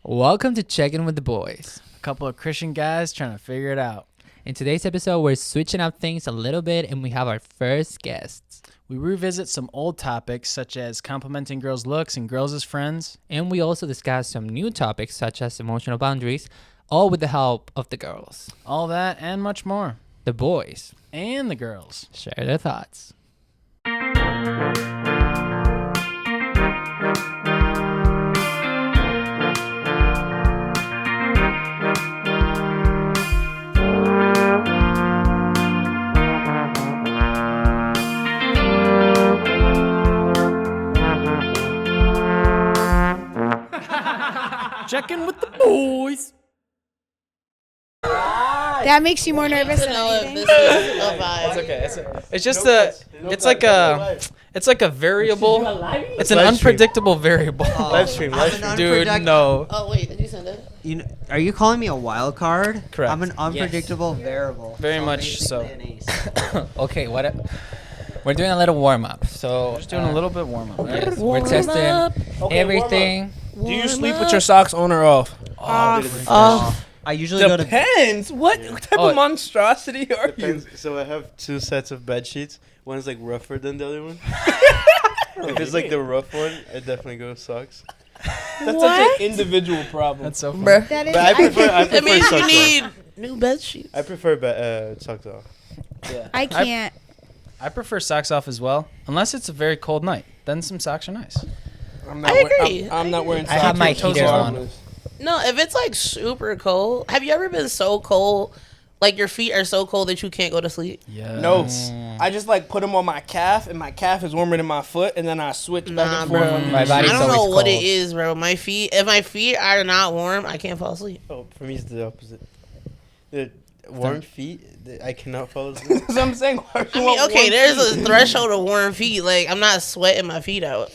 Welcome to Checkin With The Bois. A couple of Christian guys trying to figure it out. In today's episode, we're switching up things a little bit and we have our first guests. We revisit some old topics such as complimenting girls' looks and girls as friends. And we also discuss some new topics such as emotional boundaries, all with the help of the girls. All that and much more. The boys And the girls. share their thoughts. Checkin' with the boys. That makes you more nervous than anything. It's Okay. It's just it's like a variable. It's an unpredictable variable. Live stream. Dude, no. Oh wait, did you send it? Are you calling me a wild card? Correct. I'm an unpredictable variable. Very much so. Okay, we're doing a little warm up. So Just doing a little bit warm up. Right? yes, we're testing everything. Do you sleep with your socks on or off? I usually go to. Depends. What type of monstrosity are you? So I have two sets of bed sheets. One is like rougher than the other one. If it's like the rough one, I definitely go with socks. That's such an individual problem. That's so funny. That is, But I prefer That means socks you off. need new bed sheets. I prefer socks off. Yeah. I can't. I prefer socks off as well, unless it's a very cold night. Then some socks are nice. I'm I agree. I'm not wearing I socks. have my with toes heaters on. on. No, if it's like super cold, have you ever been so cold, like your feet are so cold that you can't go to sleep? Yeah. No, I just like put them on my calf, and my calf is warmer than my foot, and then I switch back Nah, and forth. bro. on My these. body's I don't know always what it cold. is, bro. If my feet are not warm, I can't fall asleep. Oh, for me it's the opposite. The warm feet, I cannot fall asleep. That's what I'm saying. Why do I you mean, want okay, warm there's feet? a threshold of warm feet. Like, I'm not sweating my feet out.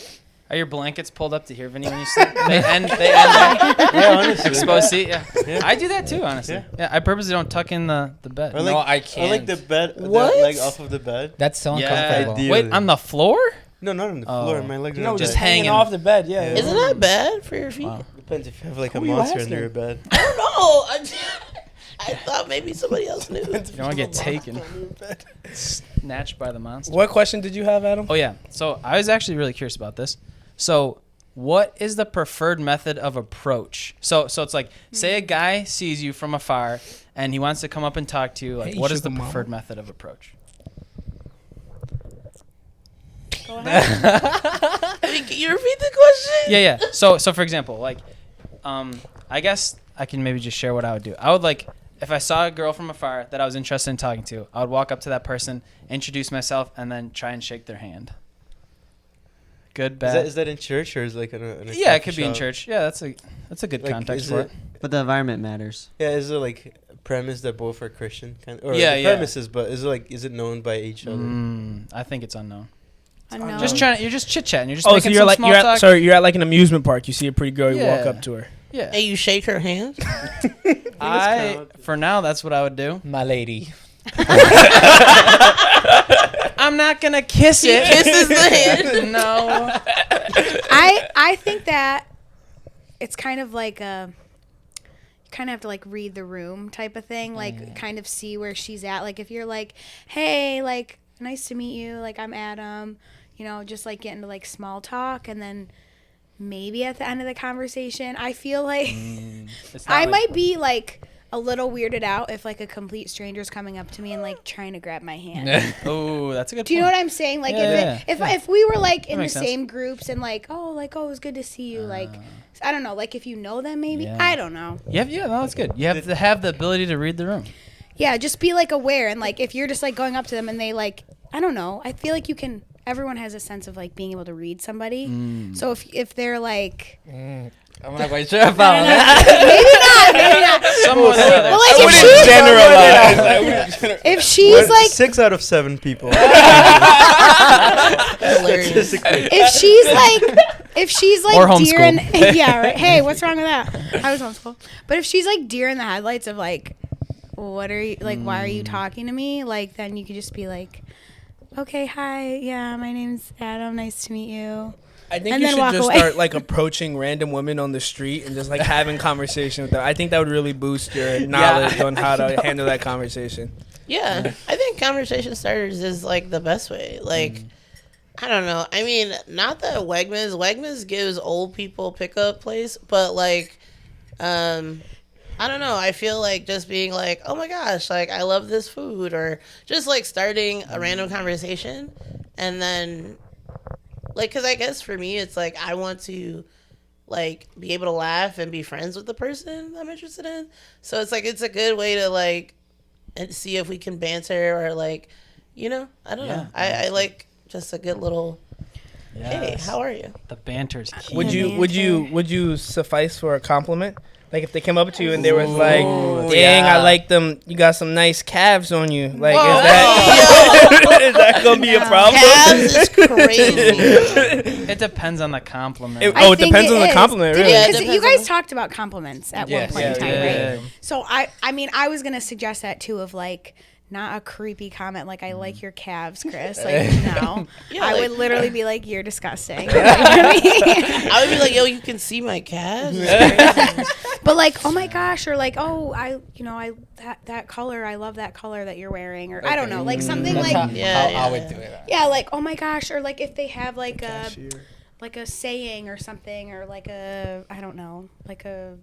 Are your blankets pulled up to here, Vinny, when you sleep? They end like Yeah, honestly. exposed seat. Yeah. Yeah. I do that too, honestly. Yeah. Yeah, I purposely don't tuck in the bed. Or like, No, I I like can't. the bed, What? like off of the bed. That's so Yeah. uncomfortable. Ideal. Wait, on the floor? No, not on the Oh. floor. My legs are No, on just the just bed. hanging hanging. off the bed. Yeah. Yeah. Isn't that bad for your feet? Wow. Depends if you have like a Who you monster asking? under your bed. I don't know. I thought maybe somebody else knew. You don't want to get taken. Snatched by the monster. What question did you have, Adam? Oh, yeah. So I was actually really curious about this. So what is the preferred method of approach? So it's like, say a guy sees you from afar and he wants to come up and talk to you. Like, Hey, what is the sugar mama. preferred method of approach? Go ahead. I mean, can you repeat the question? Yeah. So for example, like, I guess I can maybe just share what I would do. I would like, if I saw a girl from afar that I was interested in talking to, I would walk up to that person, introduce myself, and then try and shake their hand. Good, bad. Is that in church or is it like in a Yeah, it coffee could be in shop? church. Yeah, that's a good Like, context is for it- it. But the environment matters. Yeah, is it like a premise that both are Christian? Or Yeah, the yeah. premises, but is it known by each other? I think it's unknown. Unknown. You're just chit chatting. You're just Oh, so making you're some like small talk. you're at like an amusement park. You see a pretty girl, you walk Yeah. up to her. Yeah. And you shake her hand? For now, that's what I would do. My lady. I'm not gonna kiss it. Kisses the hand. No. I think that it's kind of like you kind of have to like read the room type of thing, like kind of see where she's at. Like if you're like, hey, like nice to meet you, like I'm Adam, just like get into like small talk, and then maybe at the end of the conversation, I feel like I might be like a little weirded out if like a complete stranger's coming up to me and like trying to grab my hand. Oh, that's a good. Do you know point. what I'm saying? Like Yeah, if we were like in the makes sense. same groups and like oh it was good to see you, like I don't know, like if you know them maybe. Yeah. I don't know. Yeah, no, that's good. You have to have the ability to read the room. Yeah, just be like aware, and like if you're just like going up to them and they like I don't know, I feel like everyone has a sense of like being able to read somebody. So if they're like I'm not quite sure about maybe not. Someone. Well, like if she's like 6 out of 7 people. Hilarious. Statistically. if she's like Or deer in homeschooled. yeah, right. Hey, what's wrong with that? I was homeschooled. But if she's like deer in the headlights of like what are you like why are you talking to me? Like then you could just be like, okay, hi, yeah, my name's Adam, nice to meet you. I think And you then should walk just away. start like approaching random women on the street and just like having conversation with them. I think that would really boost your knowledge on how to handle that conversation. Yeah, I think conversation starters is like the best way. Like, I don't know. I mean, not that Wegmans gives old people pickup place, but like, I don't know. I feel like just being like, oh my gosh, like I love this food, or just like starting a random conversation, and then like, because I guess for me, it's like I want to like be able to laugh and be friends with the person I'm interested in. So it's like it's a good way to like and see if we can banter or like, you know, I don't know. I like just a good little. Hey, how are you? The banter's key. Would you suffice for a compliment? Like if they came up to you and they was like, "Dang, I like them. You got some nice calves on you." Like, is that gonna be a problem? Calves is crazy. It depends on the compliment. It I think depends on the is. compliment, Did really. you- Yeah, it 'cause depends you guys on- talked about compliments at Yes. one point in time, Yeah. right? So I mean, I was gonna suggest that too, of like not a creepy comment like "I like your calves, Chris." Like no, Yeah, I like- would literally be like, "You're disgusting." You know what I mean? I would be like, yo, you can see my calves. But like, oh my gosh, or like, oh, I that color, I love that color that you're wearing, or I don't know, like something That's like how, Yeah, how I yeah. would do it. yeah, like oh my gosh, or like if they have like a saying or something, or like a I don't know, like a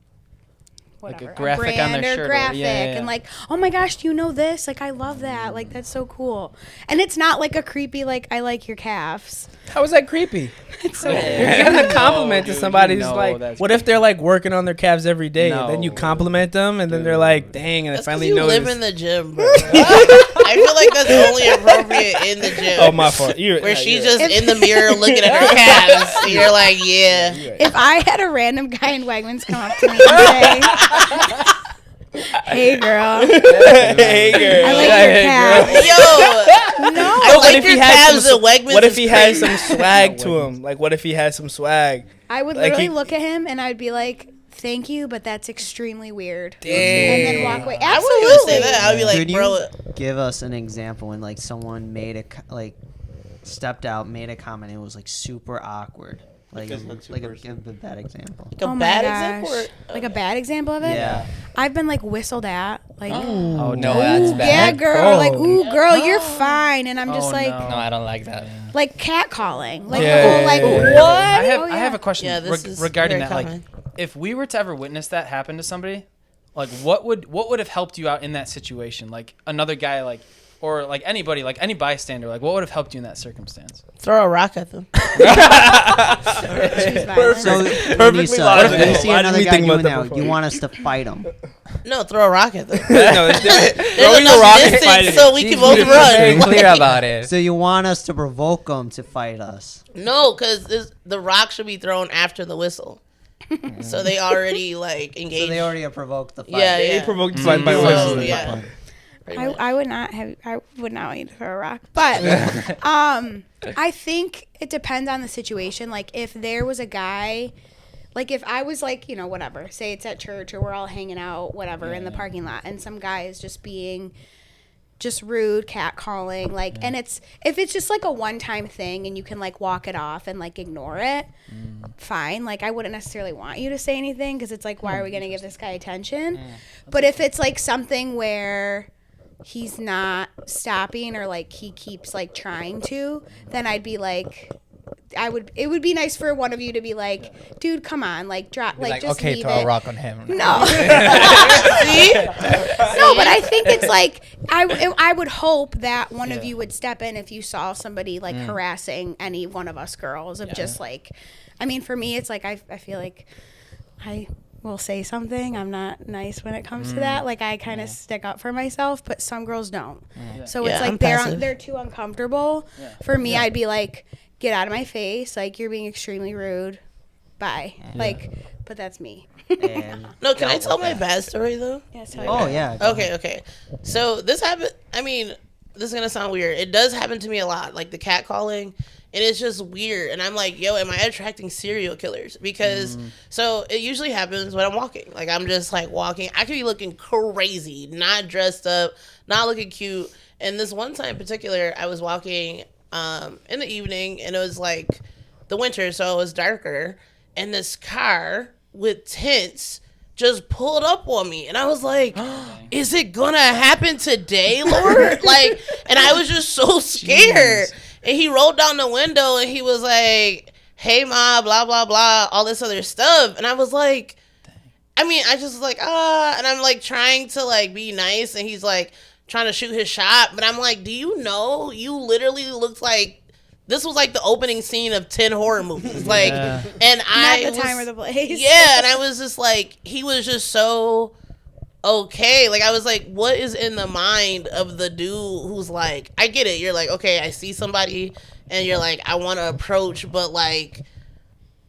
whatever, graphic on their brand shirt or or- graphic, yeah. and like oh my gosh, do you know this? Like I love that, like that's so cool, and it's not like a creepy like I like your calves. How is that creepy? It's so You're giving a compliment to dude, somebody you who's know like, that's what if they're like working on their calves every day, and then you No. compliment them, and then they're like, dang, and That's I 'cause finally you notice. live in the gym, bro. I feel like that's only appropriate in the gym. Oh, my fault. Where she's just in the mirror looking at her calves. And you're like, yeah. If I had a random guy in Wegmans come up to me and say, "Hey girl, Hey, girl. I like your calves," Yo, no, I What like if your he had calves some- at Wegmans. What if is he has crazy. some swag to him? Like, what if he has some swag? I would Like literally he- look at him and I'd be like, "Thank you, but that's extremely weird," Dang. and then walk away. I wouldn't even say Absolutely. that. I would be like, Could bro. you give us an example when like someone made a stepped out, made a comment, it was like super awkward. Like Because that's give super- a bad example. Like a Oh my bad gosh. example? Or, Like a bad example of it? Yeah. I've been like whistled at, like, Oh no, "Ooh, that's yeah, bad. girl, like, Oh. ooh, girl, you're fine," and I'm just Oh, like, no. No, I don't like that. like catcalling, like, Yeah, the whole, like, yeah, yeah. what? I have Oh, I have a question Yeah, this is regarding very that. common. Like, if we were to ever witness that happen to somebody, like what would have helped you out in that situation? Like another guy, like or like anybody, like any bystander, like what would have helped you in that circumstance? throw a rock at them. She's violent. So Perfectly Lisa, logical. when you see Why didn't another we guy think about doing that that, before? you want us to fight him. No, throw a rock at them. No, it's different. There's Throwing a enough rock and distance fighting so it. we can She's both really Very run. clear about it. So you want us to provoke them to fight us. No, because the rock should be thrown after the whistle. So they already like engaged. So they already have provoked the fight. Yeah, They yeah. provoked fight by So, whistling. yeah. Pretty much. I would not want you to throw a rock, but I think it depends on the situation. Like if there was a guy, like if I was like, you know, whatever, say it's at church or we're all hanging out, whatever, in the parking lot, and some guy is just being just rude, catcalling, like, and if it's just like a one-time thing and you can like walk it off and like ignore it, fine. Like I wouldn't necessarily want you to say anything because it's like, why are we gonna give this guy attention? But if it's like something where he's not stopping or like he keeps like trying to, then I'd be like, it would be nice for one of you to be like, dude, come on, like drop, like just okay, leave throw it. a rock on him. No. See? No, but I think it's like I would hope that one of you would step in if you saw somebody like harassing any one of us girls of just like, I mean, for me, it's like I feel like I will say something. I'm not nice when it comes to that. Like I kind of stick up for myself, but some girls don't. So Yeah, it's I'm like passive. they're too uncomfortable. For me, I'd be like, get out of my face. Like you're being extremely rude. Bye. Like, but that's me. And No, can I dealt tell with my that. bad story though? Yeah, so Oh yeah. Okay. So this happened. I mean, this is gonna sound weird. It does happen to me a lot, like the catcalling, and it's just weird. And I'm like, yo, am I attracting serial killers? Because so it usually happens when I'm walking. Like I'm just like walking. I could be looking crazy, not dressed up, not looking cute. And this one time in particular, I was walking in the evening, and it was like the winter, so it was darker, and this car with tints just pulled up on me, and I was like, is it gonna happen today, Lord? Like, and I was just so scared. And he rolled down the window and he was like, hey ma, blah blah blah, all this other stuff, and I was like, I mean, I just was like, and I'm like trying to like be nice, and he's like trying to shoot his shot, but I'm like, do you know, you literally looked like this was like the opening scene of 10 horror movies. Like, and Not the time or the place. Yeah, and I was just like, he was just so okay. Like, I was like, what is in the mind of the dude who's like, I get it. You're like, okay, I see somebody, and you're like, I want to approach, but like,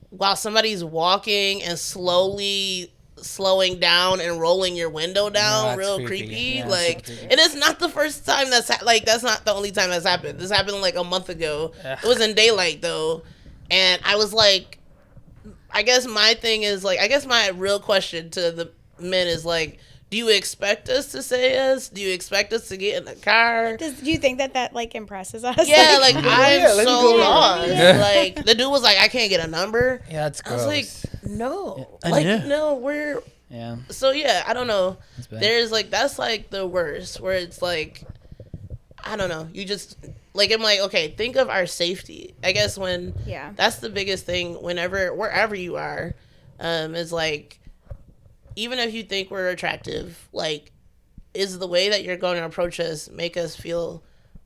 while somebody's walking and slowly slowing down and rolling your window down, real creepy. Like, and it's not the first time that's that's not the only time that's happened. This happened like a month ago. It was in daylight though, and I was like, I guess my thing is like, I guess my real question to the men is like, do you expect us to say yes? Do you expect us to get in the car? Do you think that like impresses us? Yeah, like I'm so lost. Like the dude was like, I can't get a number. Yeah, that's gross. I was like, no, like no, we're So yeah, I don't know. There's like, that's like the worst, where it's like, I don't know. You just like, I'm like, okay, think of our safety. I guess when that's the biggest thing. Wherever you are, is like, even if you think we're attractive, like, is the way that you're going to approach us make us feel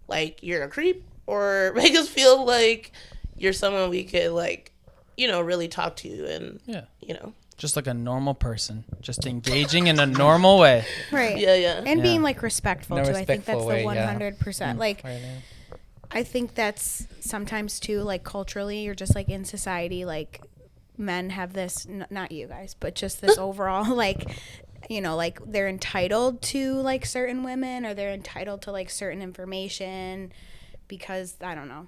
like you're a creep, or make us feel like you're someone we could, like, you know, really talk to, and you know, just like a normal person, just engaging in a normal way. Right. And being like respectful too. I think that's the 100%. Like, I think that's sometimes too, like, culturally, you're just like in society, like, men have this, not you guys, but just this overall, like, you know, like, they're entitled to like certain women, or they're entitled to like certain information because, I don't know,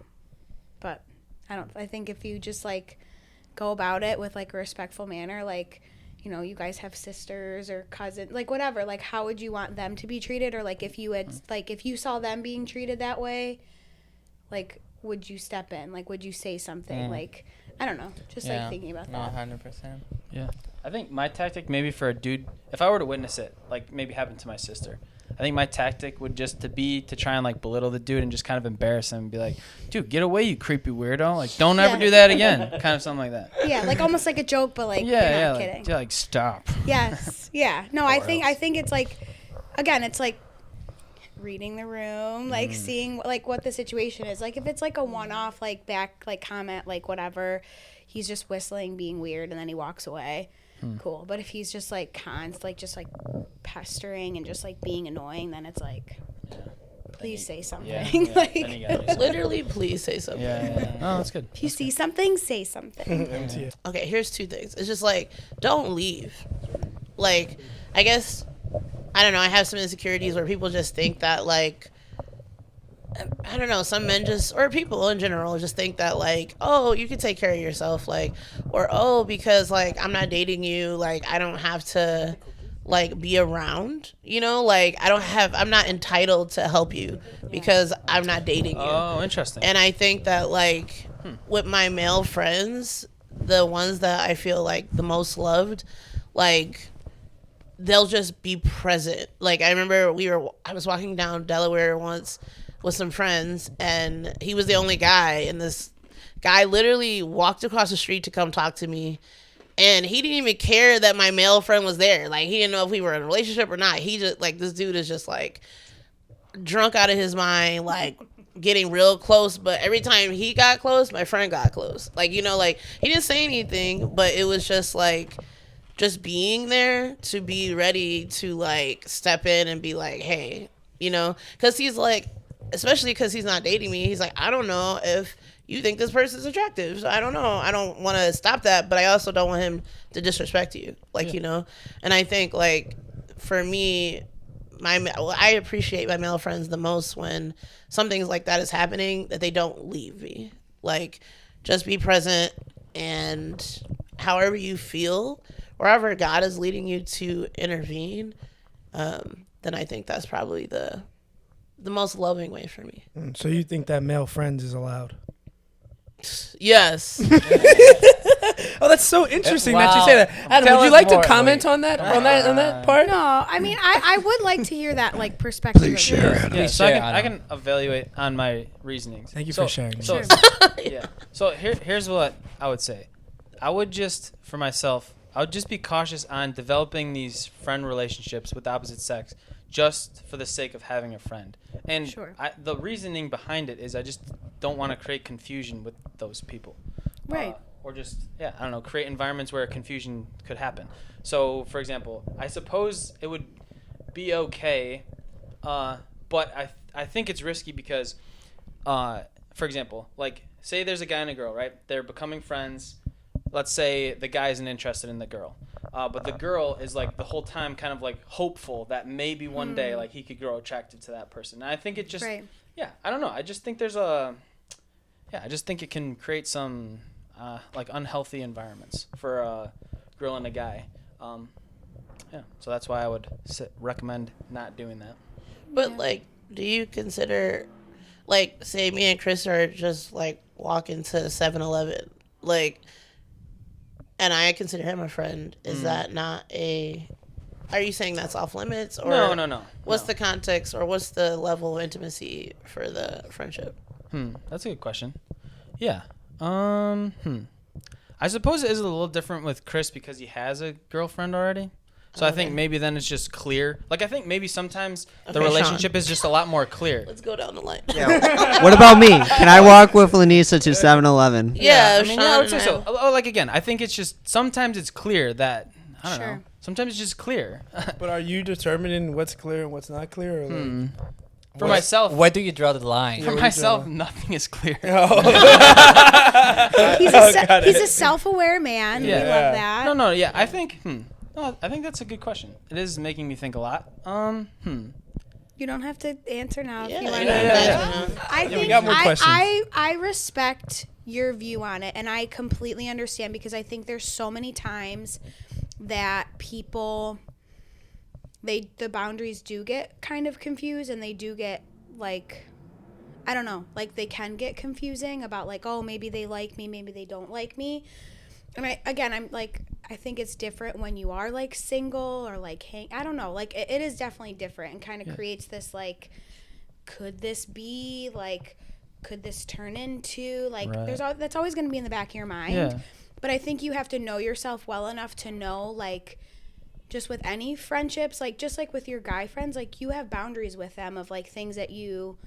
but I think if you just like go about it with like a respectful manner, like, you know, you guys have sisters or cousins, like whatever, like, how would you want them to be treated? Or like, if you had, like, if you saw them being treated that way, like, would you step in? Like, would you say something? Like, I don't know. Just like thinking about that. 100%. Yeah. I think my tactic, maybe for a dude, if I were to witness it, like maybe happened to my sister, I think my tactic would just to try and like belittle the dude and just kind of embarrass him and be like, dude, get away, you creepy weirdo. Like, don't ever do that again. Kind of something like that. Yeah, like almost like a joke, but like, you're not kidding. Like stop. Yes. Yeah. No, I think it's like, again, it's like reading the room, like seeing like what the situation is. Like, if it's like a one-off, like back, like comment, like whatever, he's just whistling, being weird, and then he walks away. Cool. But if he's just like just like pestering and just like being annoying, then it's like, please say something. Like, literally, please say something. Oh, that's good. If you see something, say something. Okay, here's two things. It's just like, don't leave. Like, I guess, I don't know, I have some insecurities where people just think that, like, I don't know, some men just, or people in general, just think that, like, oh, you can take care of yourself, like, or, oh, because, like, I'm not dating you, like, I don't have to, like, be around, you know, like, I'm not entitled to help you because I'm not dating you. Oh, interesting. And I think that, like, with my male friends, the ones that I feel like the most loved, like, they'll just be present. Like, I remember I was walking down Delaware once with some friends, and he was the only guy, and this guy literally walked across the street to come talk to me, and he didn't even care that my male friend was there. Like, he didn't know if we were in a relationship or not. He just, like, this dude is just like drunk out of his mind, like getting real close, but every time he got close, my friend got close. Like, you know, like, he didn't say anything, but it was just like, just being there to be ready to like step in and be like, hey, you know, because he's like, especially because he's not dating me, he's like, I don't know if you think this person's attractive, so I don't know, I don't want to stop that, but I also don't want him to disrespect you, like, you know. And I think, like, for me, I appreciate my male friends the most when something like that is happening, that they don't leave me. Like, just be present, and however you feel, wherever God is leading you to intervene, then I think that's probably the most loving way for me. So you think that male friends is allowed? Yes. Oh, that's so interesting that you Wow. say that. Adam, Tell would you us like more, to comment Lee. on that part? No, I mean, I would like to hear that like perspective. Please of share, yours. Adam. Yeah, Please so share, I Adam. can evaluate on my reasonings. Thank you for sharing. So, Sure. yeah. So here's what I would say. I would just, for myself, I would just be cautious on developing these friend relationships with the opposite sex just for the sake of having a friend. And Sure. the reasoning behind it is I just don't want to create confusion with those people. Right. Or just, I don't know, create environments where confusion could happen. So, for example, I suppose it would be okay, but I think it's risky because, for example, like, say there's a guy and a girl, right? They're becoming friends. Let's say the guy isn't interested in the girl. But the girl is, like, the whole time kind of, like, hopeful that maybe one day, like, he could grow attracted to that person. And I think it just, Right. I don't know. I just think I just think it can create some, like, unhealthy environments for a girl and a guy. So that's why I would recommend not doing that. But like, do you consider, like, say me and Chris are just like walking to 7-Eleven, like, and I consider him a friend? Is that not a? Are you saying that's off limits, or No. What's No. the context, or what's the level of intimacy for the friendship? That's a good question. Yeah. I suppose it is a little different with Chris because he has a girlfriend already. So I think maybe then it's just clear. Like, I think maybe sometimes the Okay, relationship Sean. is just a lot more clear. Let's go down the line. What about me? Can I walk with Lanisa to 7-Eleven? Yeah, I mean, Sean I would and say so. Like, again, I think it's just sometimes it's clear that, I don't know. Sure. Sometimes it's just clear. But are you determining what's clear and what's not clear? Or like, For myself, Where do you draw the line? for myself, nothing is clear. He's a self-aware man. Yeah. We love that. No, yeah, I think, no, I think that's a good question. It is making me think a lot. You don't have to answer now Yeah, if you want yeah. I we think got more questions. I respect your view on it, and I completely understand, because I think there's so many times that people, the boundaries do get kind of confused, and they do get, like, I don't know, like, they can get confusing about, like, oh, maybe they like me, maybe they don't like me. And I'm like, I think it's different when you are, like, single or, like, I don't know, like, it is definitely different, and kind of creates this, like, could this be, like, could this turn into, like, Right. that's always going to be in the back of your mind. Yeah. But I think you have to know yourself well enough to know, like, just with any friendships, like, just like with your guy friends, like, you have boundaries with them of, like, things that you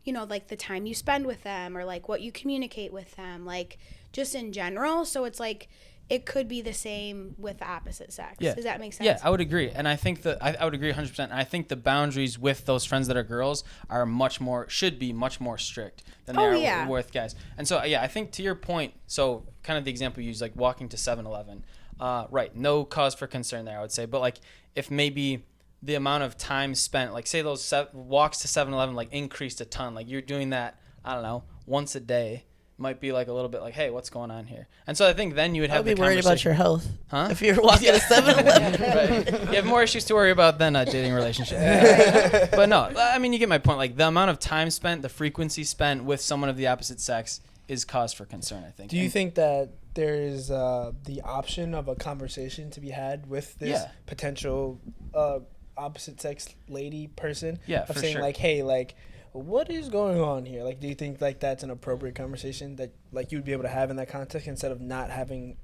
know, like, the time you spend with them, or, like, what you communicate with them, like, just in general. So it's like, it could be the same with the opposite sex. Yeah. Does that make sense? Yeah, I would agree, and I think that I would agree 100%. And I think the boundaries with those friends that are girls are should be much more strict than they Oh, are yeah. with guys. And so I think to your point, so kind of the example you use, like walking to 7-Eleven, right? No cause for concern there, I would say. But like, if maybe the amount of time spent, like say those walks to 7-Eleven like increased a ton, like you're doing that, I don't know, once a day, might be like a little bit like, hey, what's going on here? And so I think then you would have I'd be the worried about conversation. your health. Huh? If you're walking to 7-Eleven. Right. You have more issues to worry about than a dating relationship. But no, I mean, you get my point. Like, the amount of time spent, the frequency spent with someone of the opposite sex is cause for concern, I think. do you think that there's the option of a conversation to be had with this Yeah. potential opposite sex lady person? Yeah, of for saying sure. like, hey, like, what is going on here? Like, do you think like that's an appropriate conversation that like you'd be able to have in that context instead of not having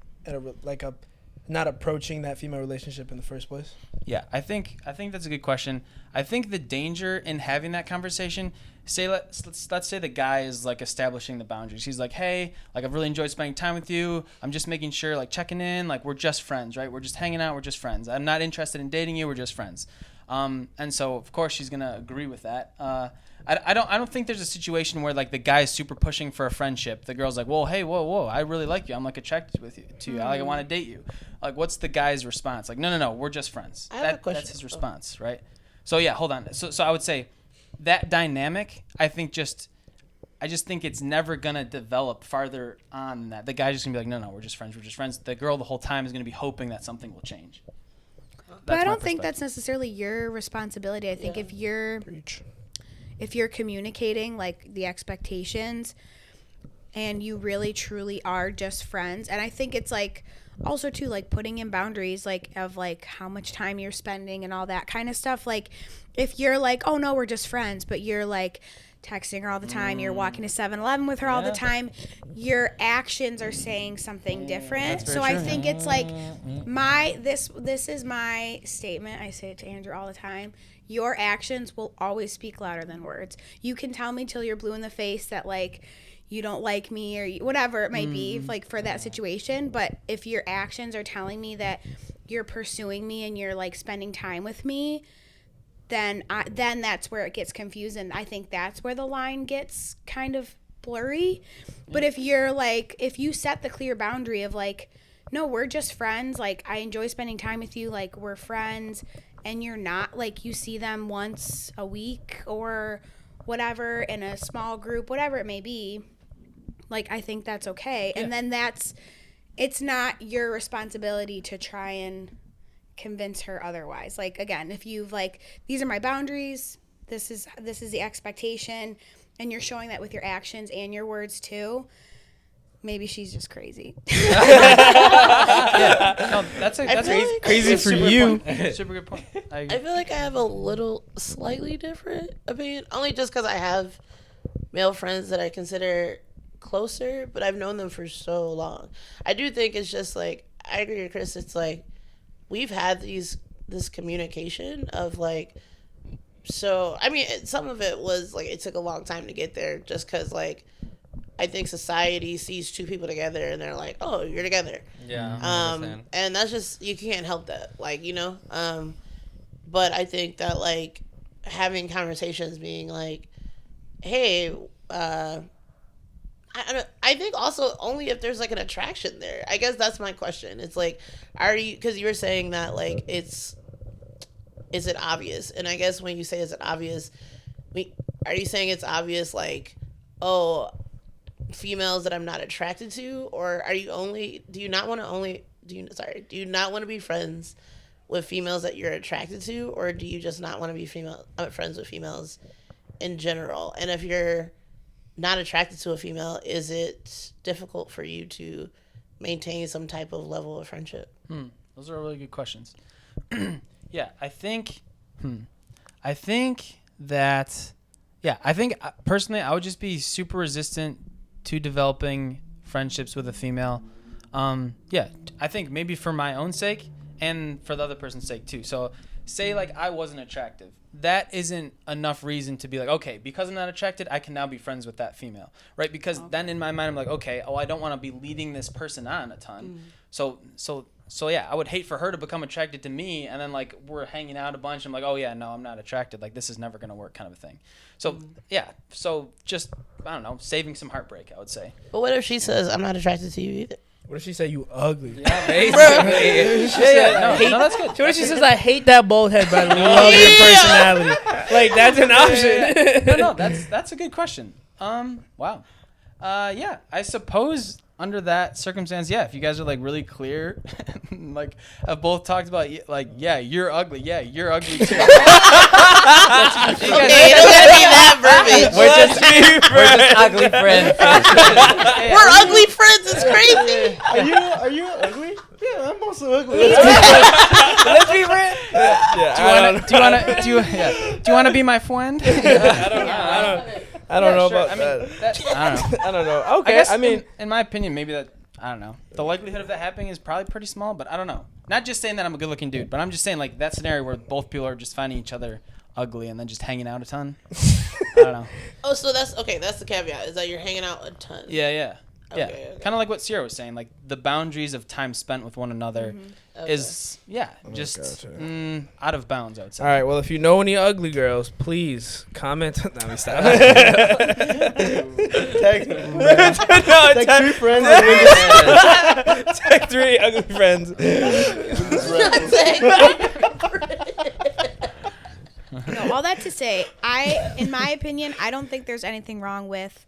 not approaching that female relationship in the first place? Yeah, I think that's a good question. I think the danger in having that conversation, let's say the guy is like establishing the boundaries. He's like, hey, like, I've really enjoyed spending time with you. I'm just making sure, like, checking in, like, we're just friends, right? We're just hanging out. We're just friends. I'm not interested in dating you. We're just friends. And so of course she's gonna agree with that. I don't think there's a situation where like the guy is super pushing for a friendship. The girl's like, well, hey, whoa, I really like you. I'm like attracted to you. I want to date you. Like, what's the guy's response? Like, no, we're just friends. I have a question. That's his response, right? So yeah, hold on. So I would say that dynamic, I just think it's never gonna develop farther on than that. The guy's just gonna be like, no, we're just friends. We're just friends. The girl the whole time is gonna be hoping that something will change. But I my don't think perspective. that's necessarily your responsibility. I think if you're communicating like the expectations, and you really truly are just friends. And I think it's like also too, like putting in boundaries, like of like how much time you're spending and all that kind of stuff. Like if you're like, oh no, we're just friends, but you're like texting her all the time, you're walking to 7-Eleven with her all the time, your actions are saying something different. So I think it's like this is my statement. I say it to Andrew all the time. Your actions will always speak louder than words. You can tell me till you're blue in the face that like you don't like me or whatever it might be, like for that situation, but if your actions are telling me that you're pursuing me and you're like spending time with me, then that's where it gets confused, and I think that's where the line gets kind of blurry. But if you're like, if you set the clear boundary of like, no, we're just friends, like I enjoy spending time with you, like we're friends, and you're not like, you see them once a week or whatever in a small group, whatever it may be, like I think that's okay. And then it's not your responsibility to try and convince her otherwise. Like again, if you've like, these are my boundaries, this is the expectation, and you're showing that with your actions and your words too, maybe she's just crazy. No, that's crazy for you. Super good point. I feel like I have a little slightly different opinion, only just because I have male friends that I consider closer, but I've known them for so long. I do think it's just like, I agree with Chris, it's like we've had this communication of like, so I mean some of it was like it took a long time to get there, just because like I think society sees two people together and they're like, oh, you're together. Yeah. And that's just, you can't help that, like, you know. But I think that like having conversations, being like, hey, I think also only if there's like an attraction there. I guess that's my question. It's like, are you, because you were saying that like is it obvious? And I guess when you say is it obvious, are you saying it's obvious like, oh, females that I'm not attracted to, or are you do you not want to be friends with females that you're attracted to, or do you just not want to be friends with females in general? And if you're not attracted to a female, is it difficult for you to maintain some type of level of friendship? Those are really good questions. Yeah, I think personally I would just be super resistant to developing friendships with a female. I think maybe for my own sake and for the other person's sake too. So say like I wasn't attractive. That isn't enough reason to be like, okay, because I'm not attracted, I can now be friends with that female, right? Because then in my mind, I'm like, okay, I don't want to be leading this person on a ton. So yeah, I would hate for her to become attracted to me, and then like we're hanging out a bunch. I'm like, oh yeah, no, I'm not attracted. Like this is never gonna work, kind of a thing. So yeah, so just I don't know, saving some heartbreak, I would say. But what if she says I'm not attracted to you either? What if she said you ugly? Yeah, basically. No, that's good. What if she says I hate that bald head, but I love your personality? Like that's an option. No, that's a good question. Wow. Yeah, I suppose under that circumstance, yeah, if you guys are like really clear, like have both talked about like, yeah, you're ugly. Yeah, you're ugly too. Okay, it doesn't be that verbiage. We're just ugly friends. We're ugly friends. It's crazy. Are you ugly? Yeah, I'm also ugly. Let's be friends. Do you want to be my friend? I don't know about that. I don't know. Okay, I mean, in my opinion, maybe that, I don't know. The likelihood of that happening is probably pretty small, but I don't know. Not just saying that I'm a good-looking dude, but I'm just saying like that scenario where both people are just finding each other ugly and then just hanging out a ton. I don't know. Oh, so that's okay. That's the caveat, is that you're hanging out a ton. Yeah. Okay. Kind of like what Sierra was saying, like the boundaries of time spent with one another is just out of bounds, I would say. All right, well, if you know any ugly girls, please comment. No, me stop. Text Text 3 friends. Text 3 ugly friends. No, all that to say, in my opinion, I don't think there's anything wrong with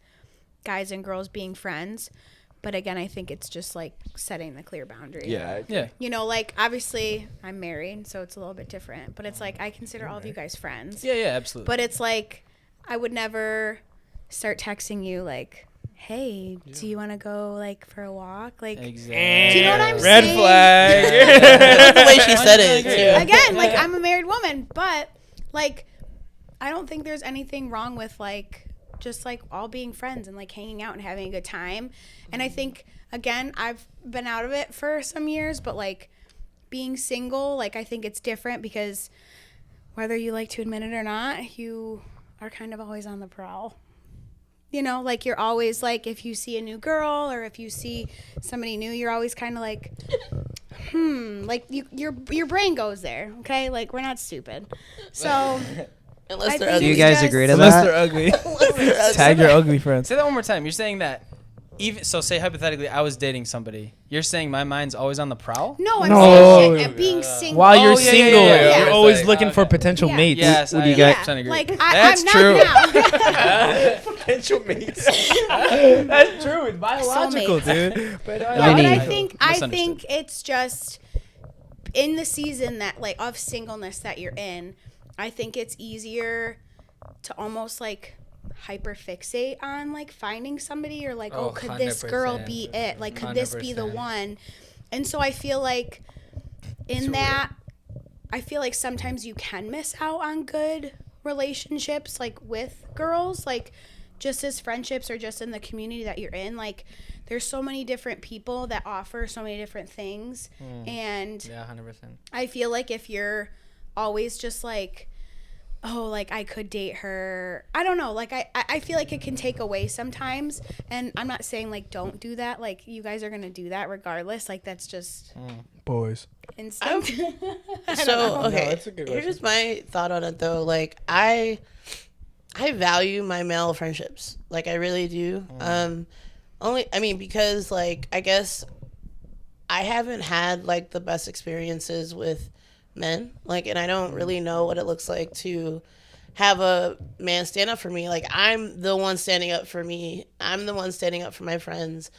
guys and girls being friends, but again, I think it's just like setting the clear boundary. Yeah. You know, like obviously I'm married, so it's a little bit different, but it's like I consider all of you guys friends. Yeah, absolutely. But it's like I would never start texting you like, hey, do you want to go like for a walk? Like, Exactly. do you know what I'm Red saying? flag. That's the way she said it too. Again, like I'm a married woman, but like I don't think there's anything wrong with like just like all being friends and like hanging out and having a good time. And I think again, I've been out of it for some years, but like being single, like I think it's different because whether you like to admit it or not, you are kind of always on the prowl. You know, like you're always like, if you see a new girl or if you see somebody new, you're always kind of like, like your brain goes there. Okay, like we're not stupid. So Unless I they're think Do you ugly. guys just- agree to Unless that? they're ugly. Unless they're ugly. Tag your ugly friends. Say that one more time. You're saying that even so. Say hypothetically, I was dating somebody. You're saying my mind's always on the prowl. no, I'm No. saying being single. While you're Oh, yeah, single, yeah, yeah, you're yeah. always Okay. looking for Okay. potential Yeah. mates. Yes, What do I you guys- 100% agree. Like That's I'm true. not now. Potential mates. That's true. It's biological, Soulmates. dude. But Yeah, but Vinny. I think Misunderstood. it's just in the season that like of singleness that you're in, I think it's easier to almost like hyper fixate on like finding somebody or like, oh, could this girl 100%. be it? Like, could this be the 100%. one? And so I feel like in that, I feel like sometimes you can miss out on good relationships like with girls, like just as friendships or just in the community that you're in. Like there's so many different people that offer so many different things. And Yeah, 100%. I feel like if you're always just like, oh, like I could date her, I don't know, like I feel like it can take away sometimes. And I'm not saying like don't do that, like you guys are gonna do that regardless, like that's just boys. instinct. So okay, that's a good question. here's my thought on it though. Like I value my male friendships. Like I really do. Because like I guess I haven't had like the best experiences with men. Like, and I don't really know what it looks like to have a man stand up for me. Like I'm the one standing up for me. I'm the one standing up for my friends.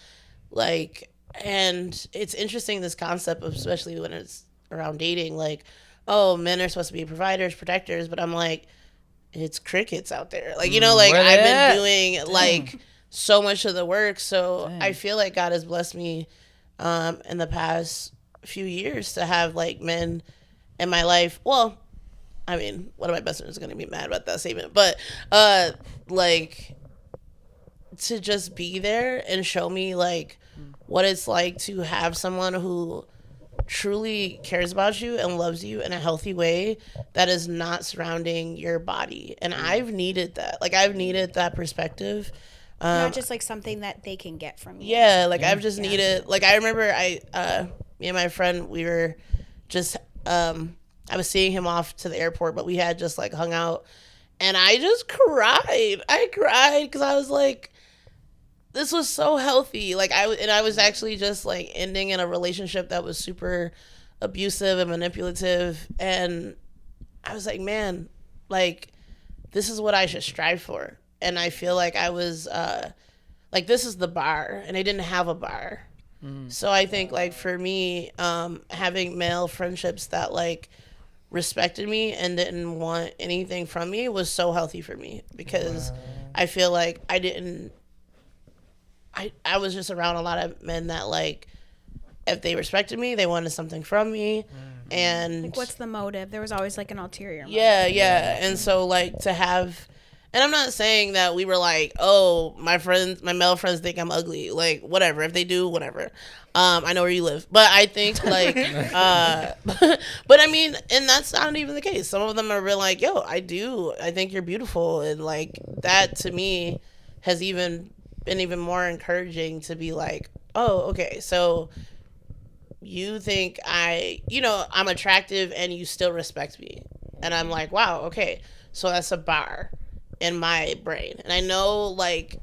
Like, and it's interesting, this concept of, especially when it's around dating, like, oh, men are supposed to be providers, protectors, but I'm like, it's crickets out there. Like, you know, like where they I've at? been doing like so much of the work. So Dang. I feel like God has blessed me in the past few years to have like men in my life. Well, I mean, one of my best friends is going to be mad about that statement, but like to just be there and show me like what it's like to have someone who truly cares about you and loves you in a healthy way that is not surrounding your body. And I've needed that. Like I've needed that perspective. Not just like something that they can get from you. Yeah, like I've just needed, like I remember me and my friend, we were just I was seeing him off to the airport, but we had just like hung out and I just cried. I cried because I was like, this was so healthy. Like I was actually just like ending in a relationship that was super abusive and manipulative, and I was like, man, like this is what I should strive for. And I feel like I was like, this is the bar, and I didn't have a bar. So I think like for me, having male friendships that like respected me and didn't want anything from me was so healthy for me, because I feel like I was just around a lot of men that like, if they respected me, they wanted something from me. And Like what's the motive? There was always like an ulterior motive. yeah. And so like to have, and I'm not saying that we were like, oh, my male friends think I'm ugly. Like whatever, if they do, whatever. I know where you live, but I think like, but I mean, and that's not even the case. Some of them are real like, yo, I think you're beautiful. And like that to me has been even more encouraging to be like, oh, okay, so you think I'm attractive and you still respect me. And I'm like, wow, okay, so that's a bar in my brain. And I know like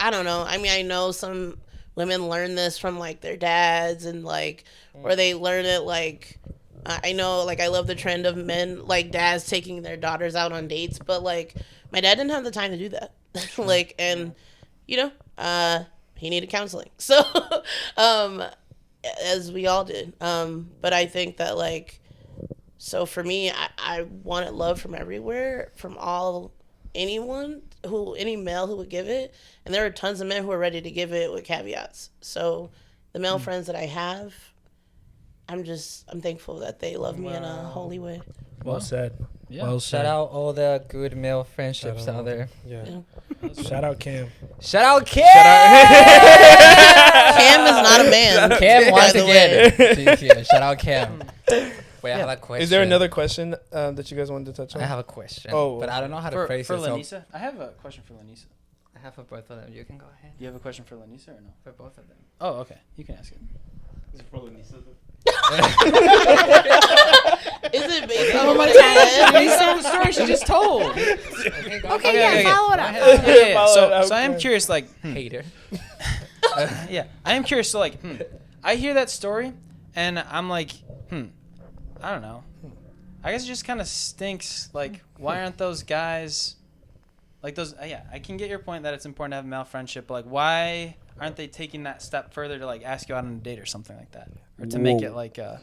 I don't know, I mean, I know some women learn this from like their dads, and like, or they learn it like, I know like I love the trend of men like dads taking their daughters out on dates, but like my dad didn't have the time to do that. Like, and you know, he needed counseling, so as we all did. But I think that like, so for me, I wanted love from everywhere, from anyone, any male who would give it, and there are tons of men who are ready to give it with caveats. So the male friends that I have, I'm thankful that they love me in a holy way. Well said. Yeah. Well Shout said. out all the good male friendships out there. Yeah. Shout out Cam. Shout out Cam! Cam is not a man. Cam by once the way. again. GG. Shout out Cam. Wait, I have a question. Is there another question that you guys wanted to touch on? I have a question. Oh. But I don't know how to For phrase it. so- Lanisa, I have a question for Lanisa. I have for both of them. You can go ahead. Do you have a question for Lanisa or no? For both of them. Oh, okay. You can ask it. Is it probably Lisa? Is it based on One more what time. I said? the story she just told. Okay, yeah, follow it up. Yeah. Follow it up, So I am okay. curious, like, Hater. yeah, I am curious. So, like, I hear that story, and I'm like, I don't know. I guess it just kind of stinks. Like, why aren't those guys, like those? Yeah, I can get your point that it's important to have male friendship, but like, why aren't they taking that step further to like ask you out on a date or something like that, or to make it like a,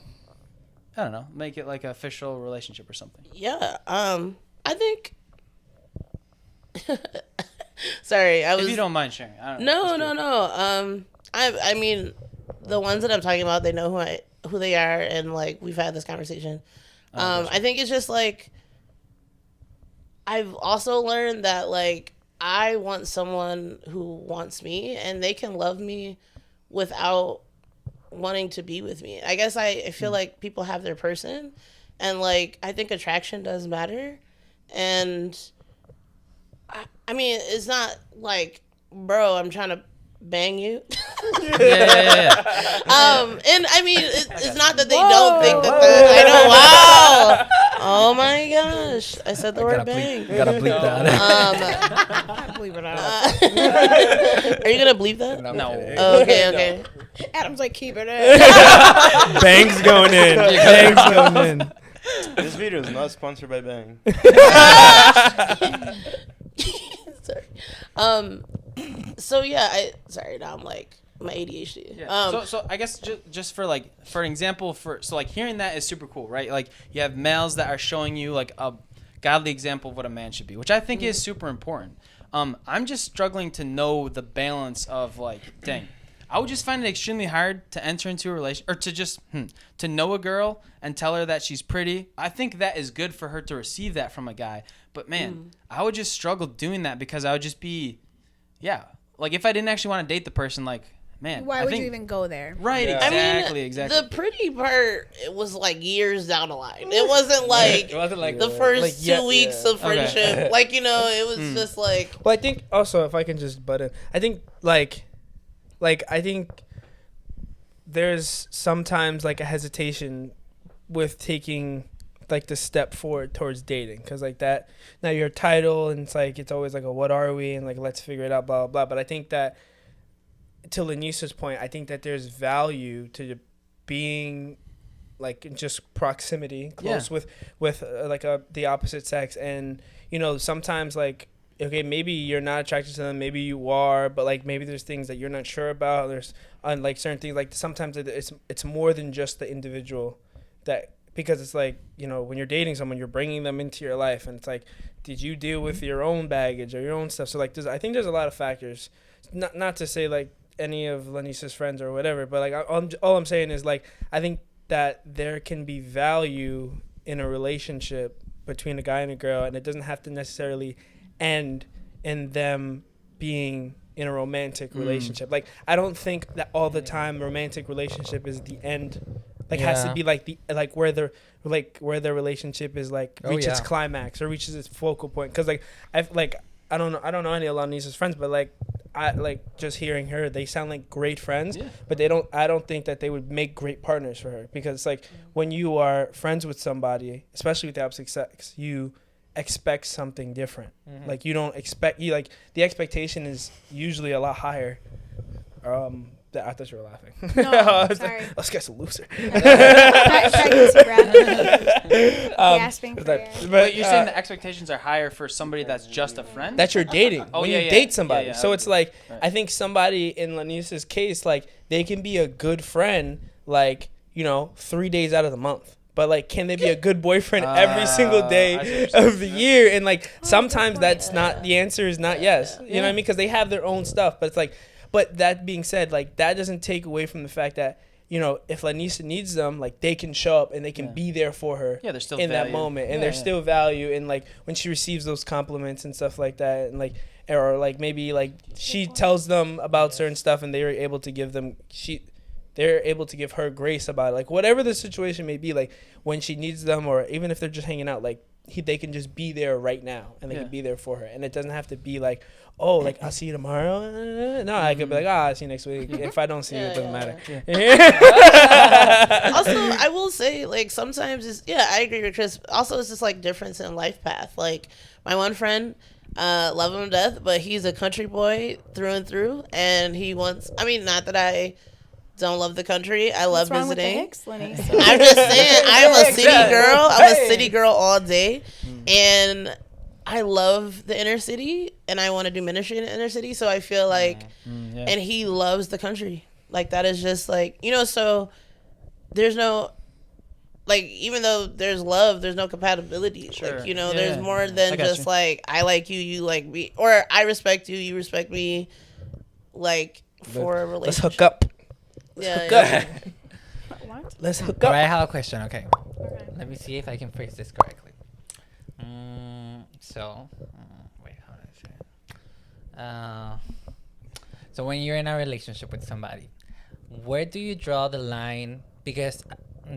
I don't know, make it like an official relationship or something. Yeah. I think. Sorry, I was. If you don't mind sharing. I don't No, know. no. I mean, the ones that I'm talking about, they know who they are, and like we've had this conversation. I think it's just like I've also learned that like I want someone who wants me, and they can love me without wanting to be with me. I guess I feel like people have their person, and like I think attraction does matter, and I mean it's not like, bro, I'm trying to bang you. Yeah. And I mean, it's not that they don't think that. I know. Wow. Oh my gosh, I said the word bang. You gotta bleep that. I believe it out. Are you gonna bleep that? No. Oh, okay. Adam's like, keep it in. Bangs going in. Bangs going in. This video is not sponsored by Bang. Sorry. So yeah, now I'm like my ADHD. Yeah. So I guess just for like for an example so like hearing that is super cool, right? Like you have males that are showing you like a godly example of what a man should be, which I think is super important. I'm just struggling to know the balance of like, dang, I would just find it extremely hard to enter into a relation or to just to know a girl and tell her that she's pretty. I think that is good for her to receive that from a guy, but man, I would just struggle doing that because I would just be, like if I didn't actually want to date the person, like. Man, Why I would think, you even go there? Right, Yeah. exactly, I mean, exactly. the pretty part it was like years down the line. It wasn't like It wasn't like the first Like, 2 weeks of Okay. friendship. Like, you know, it was just like Well, I think also if I can just butt in, I think like I think there's sometimes like a hesitation with taking like the step forward towards dating because like that now your title and it's always like a what are we and like let's figure it out blah blah blah. But I think that to Lanisa's point, I think that there's value to being like in just proximity close with the opposite sex, and you know sometimes like okay maybe you're not attracted to them, maybe you are, but like maybe there's things that you're not sure about, there's like certain things like sometimes it's more than just the individual that because it's like you know when you're dating someone you're bringing them into your life and it's like did you deal with your own baggage or your own stuff, so like I think there's a lot of factors, not to say like any of Lanisa's friends or whatever, but like all I'm saying is like I think that there can be value in a relationship between a guy and a girl, and it doesn't have to necessarily end in them being in a romantic relationship. Like I don't think that all the time romantic relationship is the end. Like has to be like the where the relationship is like reaches its climax or reaches its focal point. Because like I don't know any of Lanisa's friends, but like I like just hearing her, they sound like great friends, but I don't think that they would make great partners for her, because it's like when you are friends with somebody, especially with the opposite sex, you expect something different. Like you don't expect the expectation is usually a lot higher. I thought you were laughing. No, sorry. This guy's a loser. Pregnancy breath. Gasping for air. But you're saying the expectations are higher for somebody that's just a friend? That you're dating when you date somebody. Yeah, so it's like I think somebody in Lanisa's case, like they can be a good friend, like 3 days out of the month, but like, can they be a good boyfriend every single I see day what you're saying. of the year? And like, good sometimes point. that's not the answer. Is not yes. You know what I mean? Because they have their own stuff. But it's like, but that being said, like that doesn't take away from the fact that, you know, if Lanisa needs them, like they can show up and they can be there for her there's still in that value. moment, and Yeah, there's yeah. still value. And like when she receives those compliments and stuff like that, and like, or like maybe like she tells them about certain stuff and they're able to give them they're able to give her grace about it. Like whatever the situation may be, like when she needs them, or even if they're just hanging out, like they can just be there right now and they can be there for her, and it doesn't have to be like, oh, like I'll see you tomorrow. No, I could be like, I'll see you next week. If I don't see you, it doesn't matter. Also, I will say, like, sometimes it's, I agree with Chris. Also, it's just like difference in life path. Like my one friend, love him to death, but he's a country boy through and through, and he wants, I mean, not that I don't love the country. I love What's wrong visiting. with the Hicks, Lenny? I'm just saying, I'm a city girl. I'm a city girl all day, and I love the inner city, and I want to do ministry in the inner city. So I feel like, and he loves the country. Like that is just like, you know. So there's no, like, even though there's love, there's no compatibility. Sure. Like, you know, Yeah, there's yeah. more I than got just you. like I like you, you like me, or I respect you, you respect me. Like for a Let's relationship. hook up. Yeah, Hook yeah. up. What? Let's hook All up. right, I have a question. Okay. Let me see if I can phrase this correctly. Wait, how do I say it? So when you're in a relationship with somebody, where do you draw the line? Because,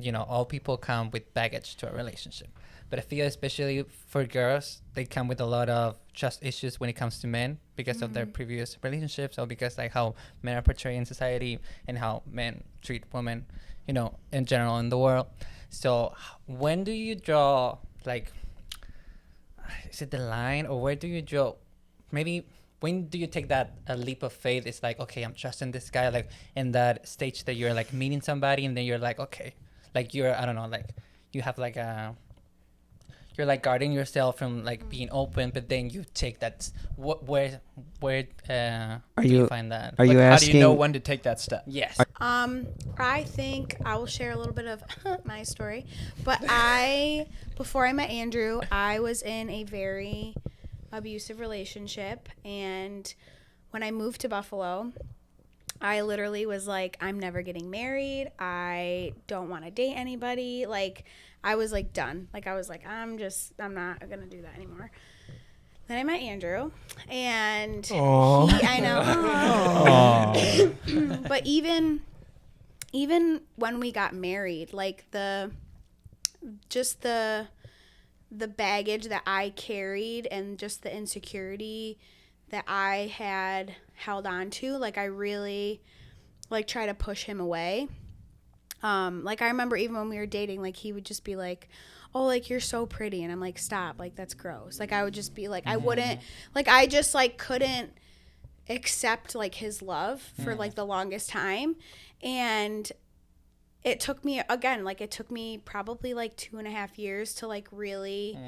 you know, all people come with baggage to a relationship. But I feel especially for girls, they come with a lot of trust issues when it comes to men because of their previous relationships, or because like how men are portrayed in society and how men treat women, you know, in general in the world. So when do you draw, like, is it the line, or where do you draw, maybe when do you take that a leap of faith? It's like, okay, I'm trusting this guy, like in that stage that you're like meeting somebody and then you're like, okay, like you're, I don't know, like you have like you're like guarding yourself from like being open, but then you take that, where do you find that? Are you How do asking? you know when to take that step? Yes. I think I will share a little bit of my story, but before I met Andrew, I was in a very abusive relationship, and when I moved to Buffalo, I literally was like, I'm never getting married. I don't want to date anybody. Like, I was like done. Like, I was like, I'm not gonna do that anymore. Then I met Andrew, and I know. But even when we got married, like the baggage that I carried and just the insecurity that I had held on to, like I really like try to push him away. Like I remember even when we were dating, like he would just be like, oh, like you're so pretty, and I'm like, stop, like that's gross. Like I would just be like, I wouldn't, like I just like couldn't accept like his love for like the longest time. And it took me probably like 2.5 years to like really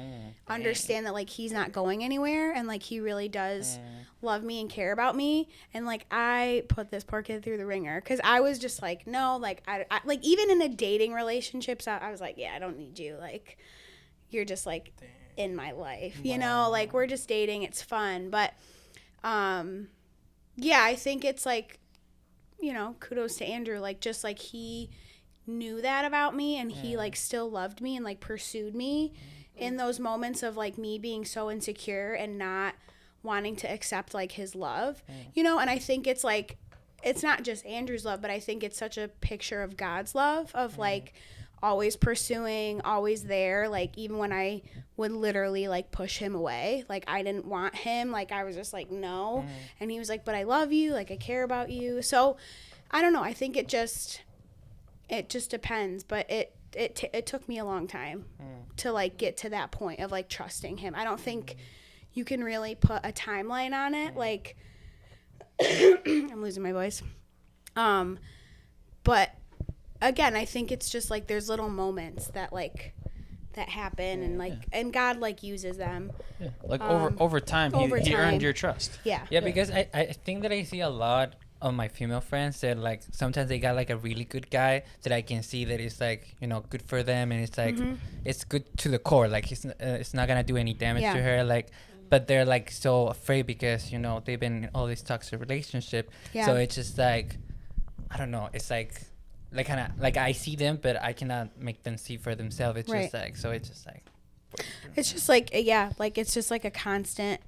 understand that like he's not going anywhere, and like he really does love me and care about me. And like I put this poor kid through the ringer because I was just like, no, like I like even in a dating relationships, I was like, yeah, I don't need you, like you're just like in my life, you know, like we're just dating, it's fun. But yeah, I think it's like, you know, kudos to Andrew, like just like he knew that about me, and he like still loved me and like pursued me in those moments of like me being so insecure and not wanting to accept like his love, you know. And I think it's like, it's not just Andrew's love, but I think it's such a picture of God's love of like always pursuing, always there, like even when I would literally like push him away, like I didn't want him, like I was just like no, and he was like, but I love you, like I care about you. So I don't know, I think it just depends, but it took me a long time to like get to that point of like trusting him. I don't think you can really put a timeline on it. Like I'm losing my voice. But again, I think it's just like there's little moments that like that happen, and like and God like uses them. Like over time, he earned your trust. Yeah. Yeah, because I think that I see a lot of my female friends that like sometimes they got like a really good guy that I can see that it's like, you know, good for them, and it's like it's good to the core, like it's not gonna do any damage to her, like, but they're like so afraid because, you know, they've been in all this toxic relationship. So it's just like, I don't know, it's like kind of like I see them but I cannot make them see for themselves. It's just like, so it's just like, it's just like, like it's just like a constant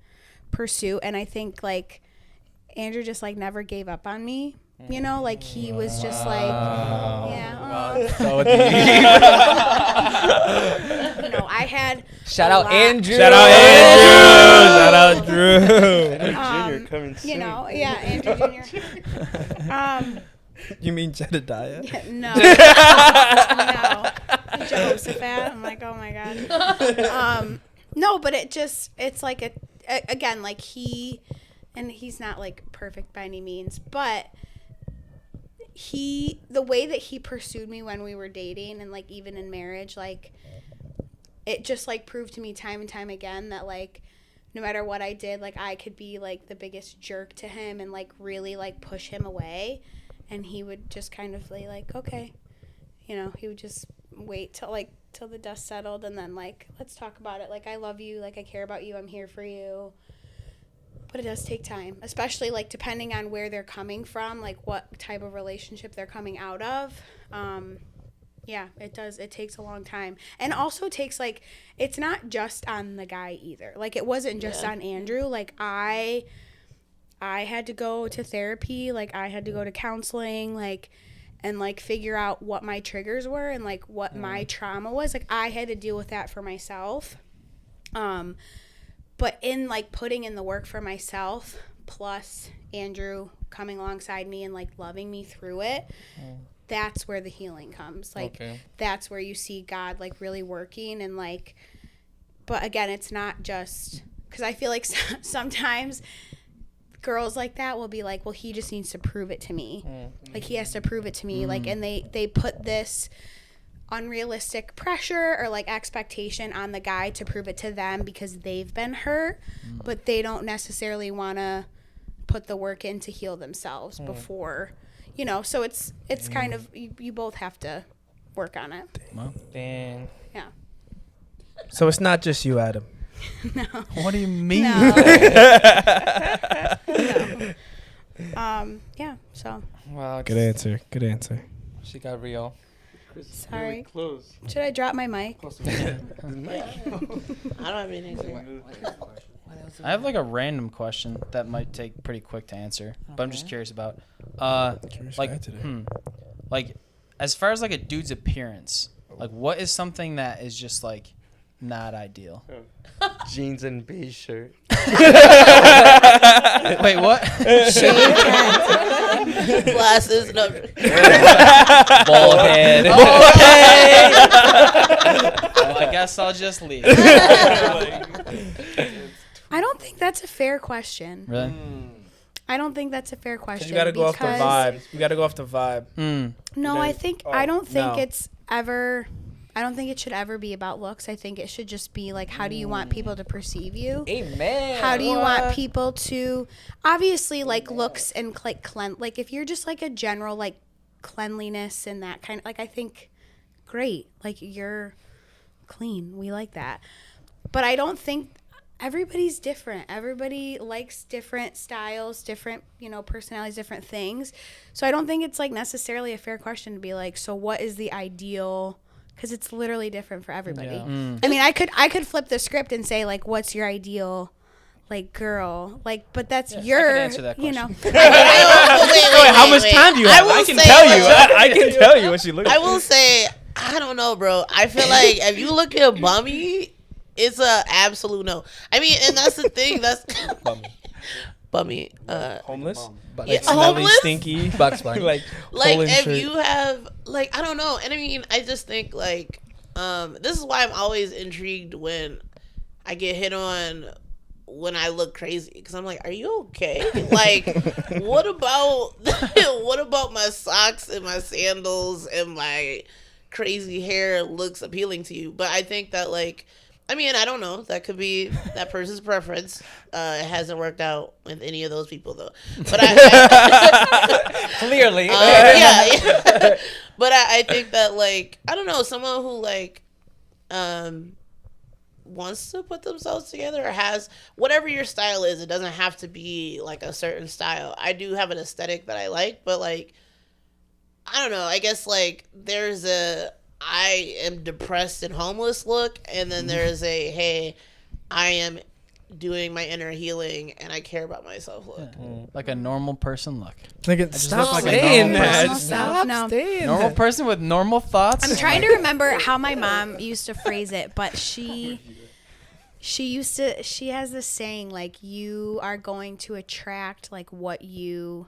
pursuit. And I think like Andrew just like never gave up on me, you know, like he was just like, so deep. you know, I had Shout out Andrew. Shout out Andrew. Shout out Drew. Junior coming soon. you know, Andrew Jr. You mean Jedediah? No. Jehoshaphat. I'm like, oh my God. No, but it's like again, like he's not like perfect by any means, but the way that he pursued me when we were dating and like even in marriage, like it just like proved to me time and time again that like no matter what I did, like I could be like the biggest jerk to him and like really like push him away. And he would just kind of be like, okay, you know, he would just wait till the dust settled and then like, let's talk about it. Like, I love you. Like, I care about you. I'm here for you. But it does take time, especially like depending on where they're coming from, like what type of relationship they're coming out of. It does. It takes a long time. And also takes like, it's not just on the guy either. Like, it wasn't just on Andrew. Like, I had to go to therapy, like I had to go to counseling, like, and like figure out what my triggers were and like what my trauma was. Like I had to deal with that for myself. But in like putting in the work for myself, plus Andrew coming alongside me and like loving me through it, that's where the healing comes. Like that's where you see God like really working and like, but again, it's not just, because I feel like sometimes girls like that will be like, well, he just needs to prove it to me. Like he has to prove it to me. Like, and they put this unrealistic pressure or like expectation on the guy to prove it to them because they've been hurt, but they don't necessarily want to put the work in to heal themselves before, you know. So it's kind of you both have to work on it. Dang. Yeah. So it's not just you, Adam. No. What do you mean? No. Yeah. So. Wow. Good answer. Good answer. She got real. Sorry. Really close. Should I drop my mic? I don't have anything. I have like a random question that might take pretty quick to answer, but I'm just curious about. Like, as far as like a dude's appearance, like what is something that is just like not ideal? Jeans and beige shirt. Wait, what? Glasses. No. Bald head. Okay. Well, I guess I'll just leave. I don't think that's a fair question. Really? I don't think that's a fair question. You gotta go off the vibe. You gotta go off the vibe. No, I think I don't think no. it's ever. I don't think it should ever be about looks. I think it should just be like, how do you want people to perceive you? Amen. How do you want people to, obviously, like looks and like like if you're just like a general like cleanliness and that kind of like, I think great, like you're clean. We like that, but I don't think everybody's different. Everybody likes different styles, different, you know, personalities, different things. So I don't think it's like necessarily a fair question to be like, so what is the ideal? Because it's literally different for everybody. Yeah. I mean, I could flip the script and say like, what's your ideal, like girl, like, but that's your, I could answer that you know. question. Wait, How much time do you have? I can tell you. I can tell you what she looks I like. will say, I don't know, bro. I feel like if you look at Bummy, it's a absolute no. I mean, and that's the thing. That's Bummy. Homeless? Yeah, Smelly, homeless? stinky. Bugs Bunny. like Like if shirt. you have like, I don't know. And I mean, I just think like this is why I'm always intrigued when I get hit on when I look crazy, because I'm like, are you okay? Like what about my socks and my sandals and my crazy hair looks appealing to you? But I think that like I mean, I don't know. That could be that person's preference. It hasn't worked out with any of those people though. But Clearly. yeah. But I think that like I don't know, someone who like wants to put themselves together or has whatever your style is. It doesn't have to be like a certain style. I do have an aesthetic that I like, but like I don't know. I guess like there's a I am depressed and homeless look, and then there's a hey, I am doing my inner healing and I care about myself look. Like a normal person look. Like, just stop look like a saying normal that. person. Stop No. saying Normal that. person with normal thoughts. I'm trying to remember how my mom used to phrase it, but she has this saying like you are going to attract like what you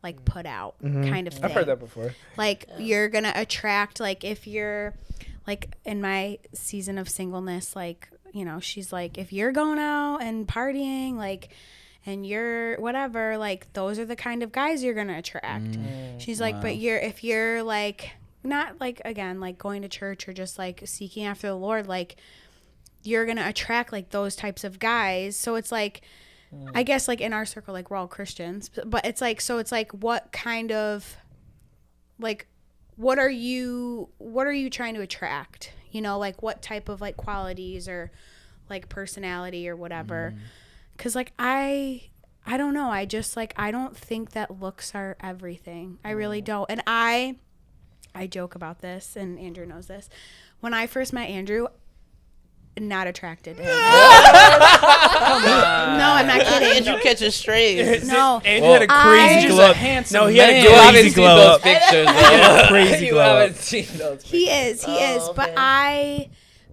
like put out kind of thing. I've heard that before. Like you're going to attract like if you're like in my season of singleness, like, you know, she's like if you're going out and partying like and you're whatever, like those are the kind of guys you're going to attract. She's like, but if you're like not like again like going to church or just like seeking after the Lord, like you're going to attract like those types of guys. So it's like I guess like in our circle like we're all Christians, but it's like so it's like what kind of like what are you trying to attract? You know, like what type of like qualities or like personality or whatever. Cuz like I don't know. I just like I don't think that looks are everything. I really don't. And I joke about this and Andrew knows this. When I first met Andrew, not attracted to him. No, I'm not kidding. Andrew catches strays. No. Andrew had a crazy Andrew's glow a up. handsome No, he had man. a You haven't crazy seen glow those up. pictures. He had a crazy You glow haven't up. seen those. He is. But okay. I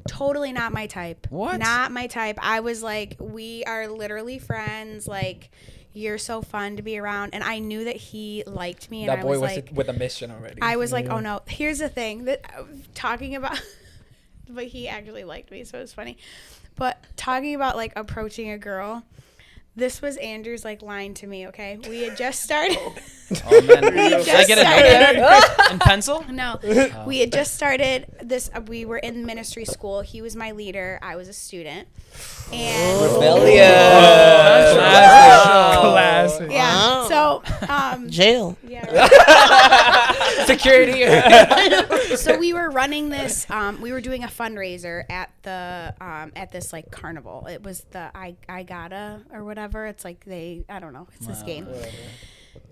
totally not my type. What? Not my type. I was like, we are literally friends. Like, you're so fun to be around. And I knew that he liked me. And That I boy was was like, with a mission already. I was like, oh no. Here's the thing that talking about, but he actually liked me, so it was funny. But talking about like approaching a girl, this was Andrew's like line to me. Okay, we had just started. Oh man, We did I just get a started. notepad and pencil? No, we had just started this. We were in ministry school. He was my leader. I was a student. And Classic. yeah, so Jail. yeah, right. Security. So we were running this. We were doing a fundraiser at the at this like carnival. It was the I gotta or whatever. It's like I don't know. It's this game.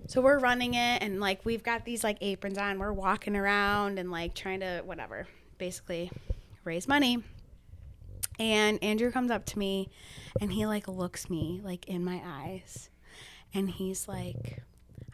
So we're running it, and like we've got these like aprons on. We're walking around and like trying to whatever, basically raise money. And Andrew comes up to me, and he like looks me like in my eyes, and he's like,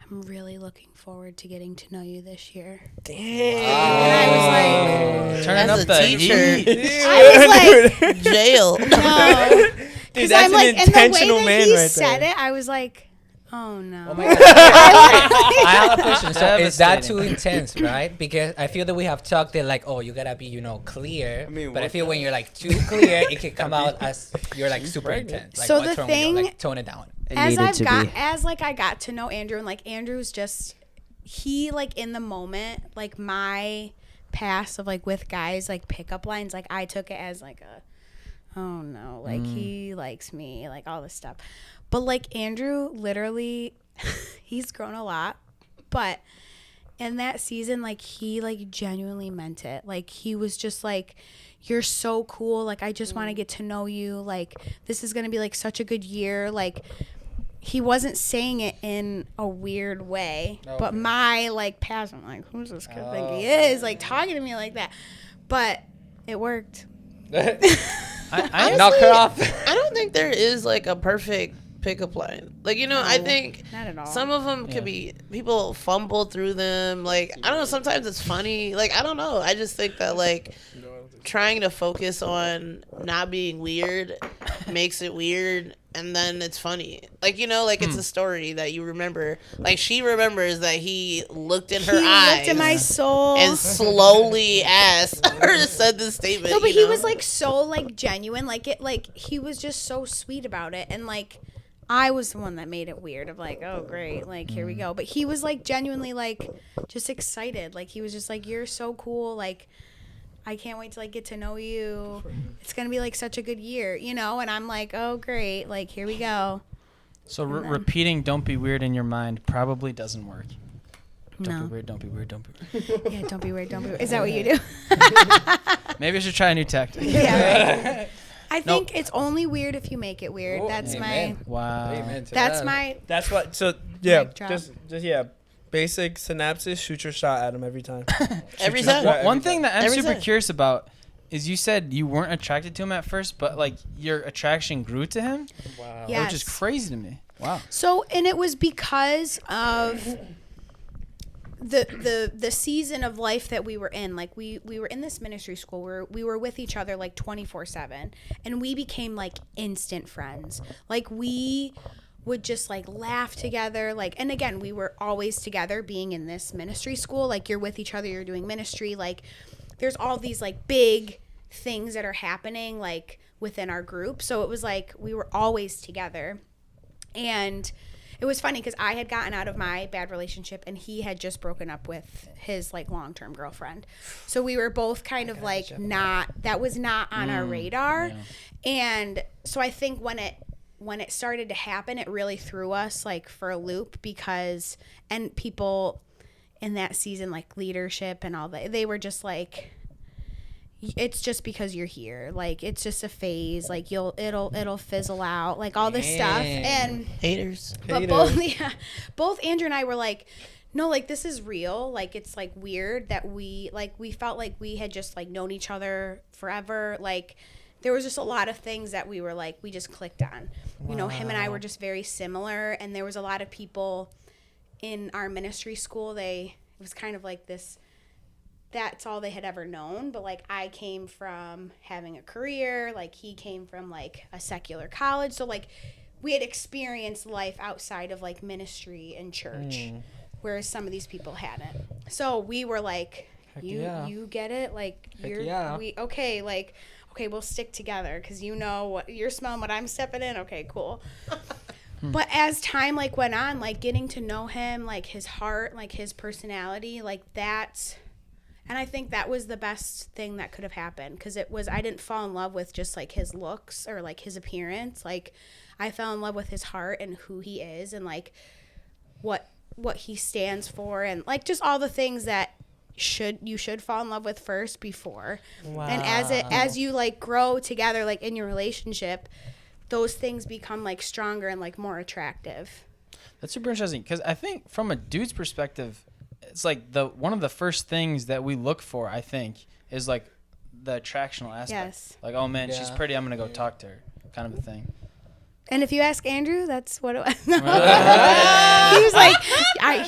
"I'm really looking forward to getting to know you this year." Damn. And I was like, Turning As up a the teacher. heat. I was like, Jail. no. Dude, Because that's I'm like, an and the way intentional that man he right said there. it, I was like, oh no. Oh my God. I have a question. So is that too Devastating. intense, right? Because I feel that we have talked that like, oh, you gotta be, clear. I mean, but I what feel the- when you're like too clear, it can come out as you're like super intense. Like, So what's the wrong with you? thing- Like, tone it down. It as needed I've to got be. as like I got to know Andrew, and like Andrew's just he like in the moment, like my past of like with guys like pickup lines, like I took it as like a oh no, like he likes me, like all this stuff. But like Andrew literally he's grown a lot, but in that season, like he like genuinely meant it. Like he was just like, you're so cool, like I just want to get to know you, like this is gonna be like such a good year. Like he wasn't saying it in a weird way, but my like past, I'm like, who's this kid think he is, like talking to me like that? But it worked. I Knock her off. I don't think there is like a perfect pickup line. Like, I think Not at all. some of them could be people fumble through them. Like, I don't know. Sometimes it's funny. Like, I don't know. I just think that like trying to focus on not being weird makes it weird, and then it's funny. Like, like it's a story that you remember. Like, she remembers that he looked in her He eyes looked in my soul. and slowly asked her to said this statement. No, but you he know? was like so like genuine, like it, like he was just so sweet about it, and like I was the one that made it weird of like, oh great, like here we go. But he was like genuinely like just excited, like he was just like, you're so cool, like I can't wait to like get to know you. It's going to be like such a good year, you know? And I'm like, oh, great. Like, here we go. So repeating "Don't be weird" in your mind probably doesn't work. Don't No. be weird. Don't be weird. Don't be weird. Yeah, don't be weird. Don't be weird. Is that what you do? Maybe I should try a new tactic. Yeah, right. I Nope. think it's only weird if you make it weird. Oh, That's amen. Wow. Amen to that's that. my That's what. So yeah, Mic drop. just yeah, basic synapses. Shoot your shot at him every time. Every Shoot your time. shot One every thing time. that I'm Every super time. curious about is you said you weren't attracted to him at first, but like your attraction grew to him, Wow. Yeah. which is Yes. crazy to me. Wow. So, and it was because of the season of life that we were in. Like we were in this ministry school where we were with each other like 24/7, and we became like instant friends. Like we would just like laugh together, like, and again, we were always together being in this ministry school. Like you're with each other, you're doing ministry, like there's all these like big things that are happening like within our group. So it was like we were always together. And it was funny because I had gotten out of my bad relationship and he had just broken up with his like long-term girlfriend. So we were both kind of like that was not on our radar. yeah. And so I think when it started to happen, it really threw us like for a loop because, and people in that season, like leadership and all that, they were just like, it's just because you're here. Like, it's just a phase. Like it'll fizzle out, like all this stuff. And Haters. but both Andrew and I were like, no, like this is real. Like it's like weird that we felt like we had just like known each other forever. Like there was just a lot of things that we were like, we just clicked on. You know, him and I were just very similar, and there was a lot of people in our ministry school. It was kind of like this, that's all they had ever known. But like I came from having a career, like he came from like a secular college. So like we had experienced life outside of like ministry and church, whereas some of these people hadn't. So we were like, you get it? Like okay, we'll stick together because you know what you're smelling, what I'm stepping in. Okay, cool. But as time like went on, like getting to know him, like his heart, like his personality, like that's, and I think that was the best thing that could have happened because I didn't fall in love with just like his looks or like his appearance. Like I fell in love with his heart and who he is and like what he stands for and like just all the things that you should fall in love with first before. Wow. And as you like grow together like in your relationship, those things become like stronger and like more attractive. That's super interesting because I think from a dude's perspective, it's like one of the first things that we look for, I think, is like the attractional aspect. Yes. Like, oh man, she's pretty, I'm gonna go talk to her, kind of a thing. And if you ask Andrew, that's what it was. He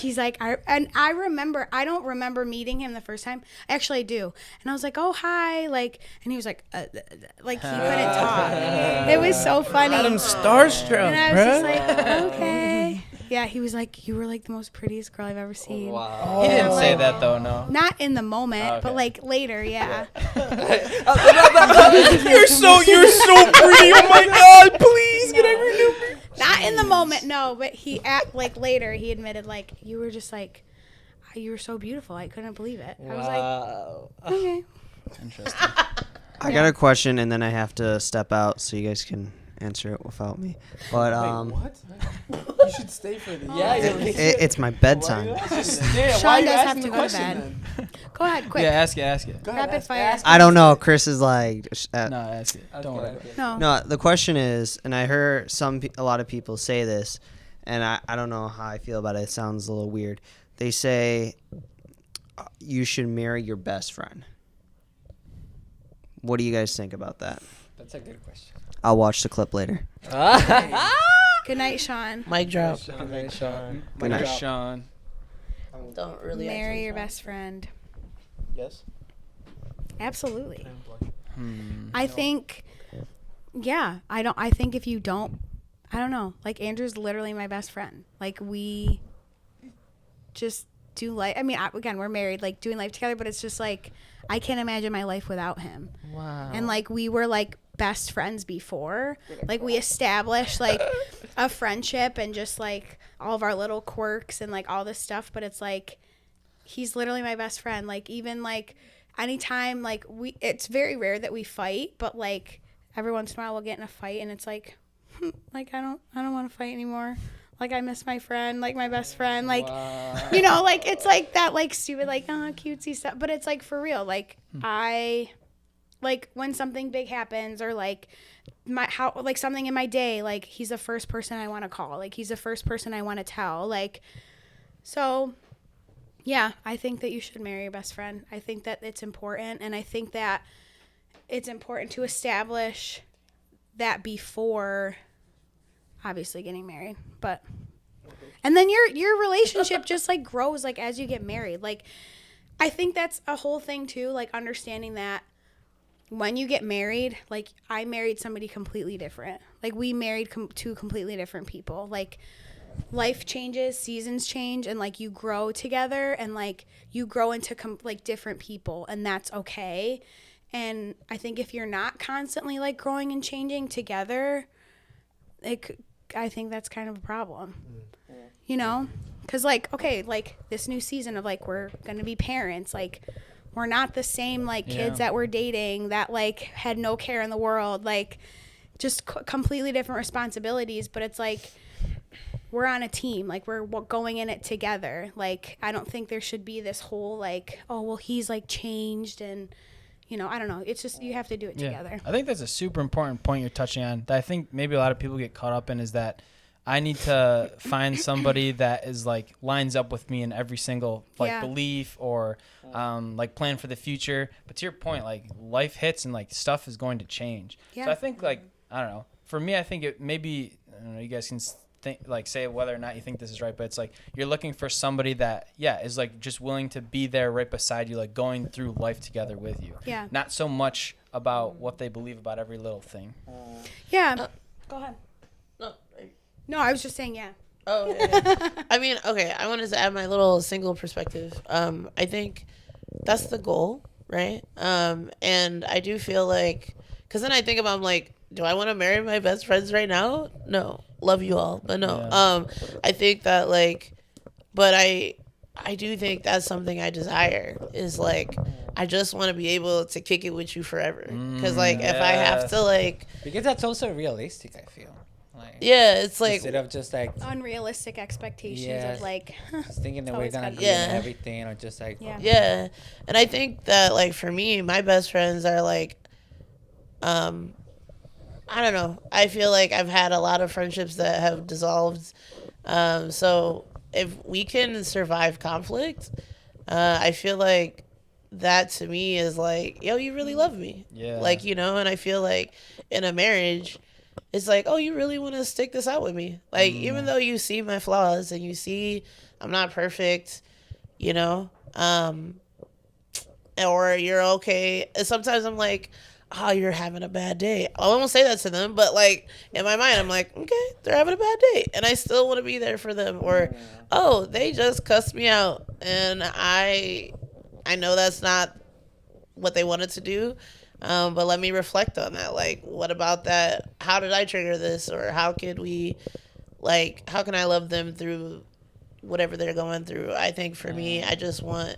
was like, I remember, I don't remember meeting him the first time. Actually, I do. And I was like, oh, hi. Like, and he was like he couldn't talk. It was so funny. Got him starstruck, And I was just bruh. like, okay. Yeah, he was like, you were like the most prettiest girl I've ever seen. Wow. He didn't say like- that though, no. Not in the moment, Oh, okay. but like later, yeah. You're so pretty. Oh my God, please get every number. Not in the moment, no. But like later, he admitted like you were just like, you were so beautiful. I couldn't believe it. I was like, okay. Interesting. I got a question, and then I have to step out so you guys can answer it without me. But What? You should stay for this. it's my bedtime. Sean does have to go to bed. Go ahead, quick. Yeah, ask it. Rapid fire. I don't know. Chris is like, No, ask it. Don't worry. No. no. The question is, and I heard a lot of people say this, and I don't know how I feel about it. It sounds a little weird. They say you should marry your best friend. What do you guys think about that? That's a good question. I'll watch the clip later. Good night, Sean. Mic drop. Good night, Sean. Good night. Sean. Don't really Marry your actually- best friend. Yes. Absolutely. Hmm. I think, yeah. I think if you don't, I don't know. Like Andrew's literally my best friend. Like we just do life. I mean, again, we're married, like doing life together, but it's just like I can't imagine my life without him. Wow. And like we were like best friends before. Like we established like a friendship and just like all of our little quirks and like all this stuff. But it's like he's literally my best friend. Like even like anytime like it's very rare that we fight, but like every once in a while we'll get in a fight and it's like like I don't want to fight anymore. Like I miss my friend, like my best friend, like you know, like it's like that like stupid like cutesy stuff, but it's like for real. Like I like when something big happens or like like something in my day, like he's the first person I want to call. Like he's the first person I want to tell. Like so yeah, I think that you should marry your best friend. I think that it's important, and I think that it's important to establish that before obviously getting married. But and then your relationship just like grows like as you get married. Like I think that's a whole thing too, like understanding that when you get married, like I married somebody completely different. Like we married two completely different people. Like life changes, seasons change, and like you grow together and like you grow into like different people, and that's okay. And I think if you're not constantly like growing and changing together, I think that's kind of a problem, you know? Because like, okay, like this new season of like we're gonna be parents, like we're not the same like kids that we're dating that like had no care in the world, like just completely different responsibilities. But it's like we're on a team, like we're going in it together. Like I don't think there should be this whole like, oh well he's like changed, and you know, I don't know, it's just you have to do it together. I think that's a super important point you're touching on that I think maybe a lot of people get caught up in, is that I need to find somebody that is like lines up with me in every single like belief or like plan for the future. But to your point, like life hits and like stuff is going to change. So I think like, I don't know, for me, I think it maybe, I don't know, you guys can think, like say whether or not you think this is right, but it's like you're looking for somebody that is like just willing to be there right beside you, like going through life together with you. Not so much about what they believe about every little thing. Go ahead. No, I was just saying Oh, yeah. I mean, okay, I wanted to add my little single perspective. I think that's the goal, right? And I do feel like, because then I think about, I'm like, do I want to marry my best friends right now? No. Love you all, but no. I think that, like, but I do think that's something I desire, is, like, I just want to be able to kick it with you forever. Because, like, if I have to, like... Because that's also realistic, I feel. Like, it's like... Instead of just, like... unrealistic expectations of, like... just thinking that we're going to do everything, or just, like... Yeah. And I think that, like, for me, my best friends are, like... I don't know. I feel like I've had a lot of friendships that have dissolved. So if we can survive conflict, I feel like that to me is like, yo, you really love me. Like, you know, and I feel like in a marriage, it's like, oh, you really want to stick this out with me? Like, even though you see my flaws and you see I'm not perfect, you know, or you're okay. And sometimes I'm like, oh, you're having a bad day. I won't say that to them, but like in my mind, I'm like, okay, they're having a bad day, and I still want to be there for them. Or, oh, they just cussed me out, and I know that's not what they wanted to do, but let me reflect on that. Like, what about that? How did I trigger this? Or how could we, like, how can I love them through whatever they're going through? I think for me, I just want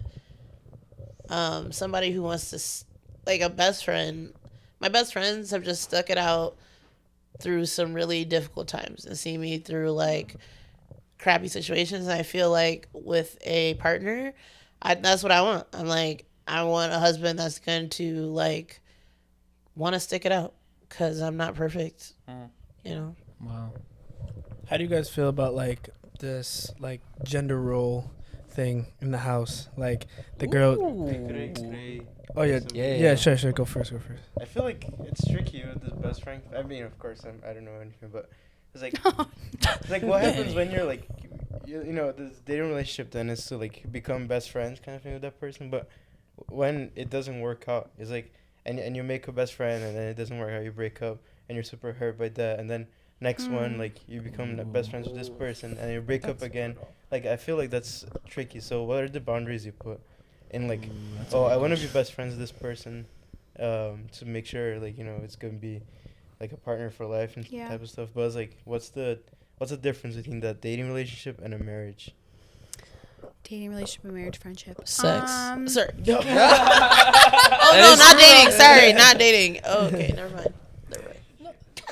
somebody who wants to, like a best friend. My best friends have just stuck it out through some really difficult times and see me through like crappy situations. And I feel like with a partner, that's what I want. I'm like, I want a husband that's going to like want to stick it out, because I'm not perfect, you know? Wow. How do you guys feel about like this like gender role thing in the house? Like the girl. Oh yeah, sure. Go first. I feel like it's tricky with this best friend. I mean, of course, I don't know anything, but it's like, it's like what happens when you're like, you know, this dating relationship then is to like become best friends kind of thing with that person. But when it doesn't work out, it's like, and you make a best friend and then it doesn't work out, you break up and you're super hurt by that, and then next one, like you become best friends with this person and you break up again. Like I feel like that's tricky. So what are the boundaries you put in, like, I want to be best friends with this person, to make sure, like, you know, it's gonna be like a partner for life and type of stuff. But it's like, what's the difference between that dating relationship and a marriage? Dating, relationship, and marriage, friendship. Sex. Sorry. That Oh no, is not true. dating. Sorry, not dating. Oh, okay, never mind.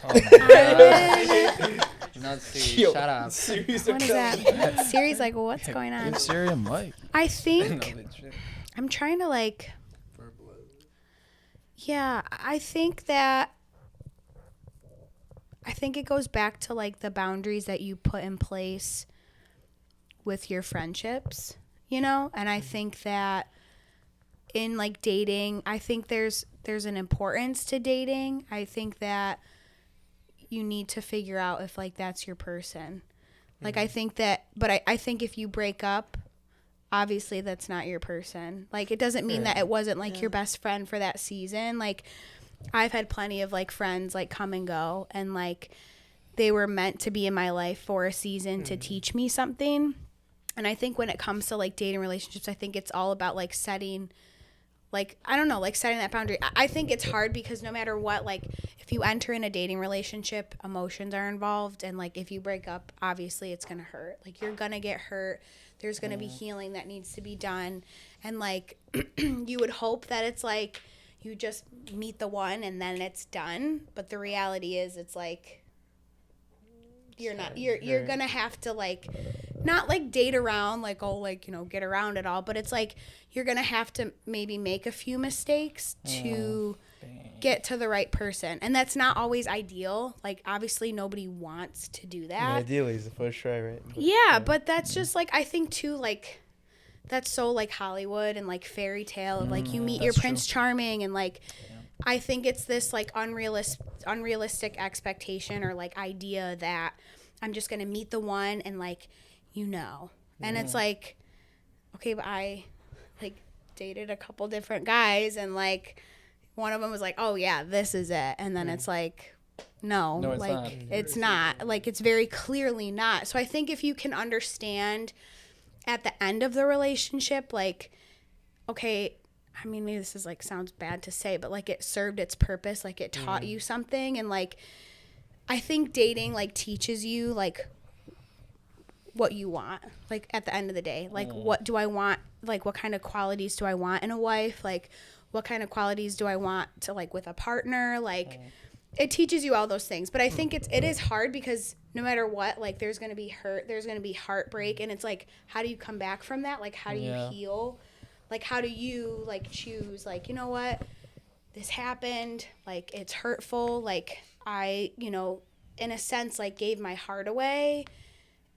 Oh my God. Not serious. Shut up. What is that? Siri's like, what's going on? Give Siri a mic. I think I'm trying to like. Yeah, I think it goes back to like the boundaries that you put in place with your friendships, you know? And I think that in like dating, I think there's an importance to dating. I think that you need to figure out if like that's your person. Like I think that, but I think if you break up, obviously that's not your person. Like it doesn't mean that it wasn't like your best friend for that season. Like I've had plenty of like friends like come and go, and like they were meant to be in my life for a season to teach me something. And I think when it comes to like dating relationships, I think it's all about like setting, like, I don't know, like setting that boundary. I think it's hard because no matter what, like if you enter in a dating relationship, emotions are involved. And like if you break up, obviously it's going to hurt. Like you're going to get hurt. There's going to be healing that needs to be done. And like you would hope that it's like you just meet the one and then it's done. But the reality is it's like you're not, you're going to have to like not like date around, like, oh, like, you know, get around it all. But it's like you're going to have to maybe make a few mistakes to get to the right person. And that's not always ideal. Like, obviously, nobody wants to do that. Ideally, it's the first try, right? But, yeah, but that's just like, I think too, like, that's so like Hollywood and like fairy tale of like you meet your Prince Charming, and like I think it's this like unrealistic expectation or like idea that I'm just gonna meet the one and like, you know, and it's like, okay, but I like dated a couple different guys, and like one of them was like, oh yeah, this is it, and then it's like, no, No, it's like not. it's not, like it's very clearly not. So I think if you can understand at the end of the relationship, like, okay, I mean, maybe this is like sounds bad to say, but like it served its purpose, like it taught you something. And like I think dating like teaches you like what you want, like at the end of the day, like what do I want, like what kind of qualities do I want in a wife, like what kind of qualities do I want to like with a partner, like it teaches you all those things. But I think it is hard because no matter what, like there's going to be hurt, there's going to be heartbreak, and it's like, how do you come back from that? Like, how do you heal? Like, how do you like choose, like, you know what, this happened, like it's hurtful, like I, you know, in a sense like gave my heart away,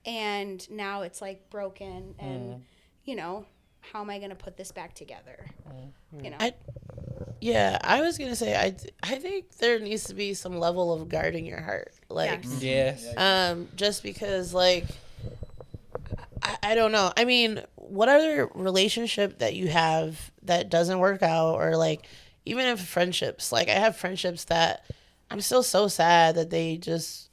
and now it's like broken, and you know, how am I going to put this back together? You know? I was gonna say I think there needs to be some level of guarding your heart, like Yes. just because like I don't know. I mean, what other relationship that you have that doesn't work out, or like even if friendships, like I have friendships that I'm still so sad that they just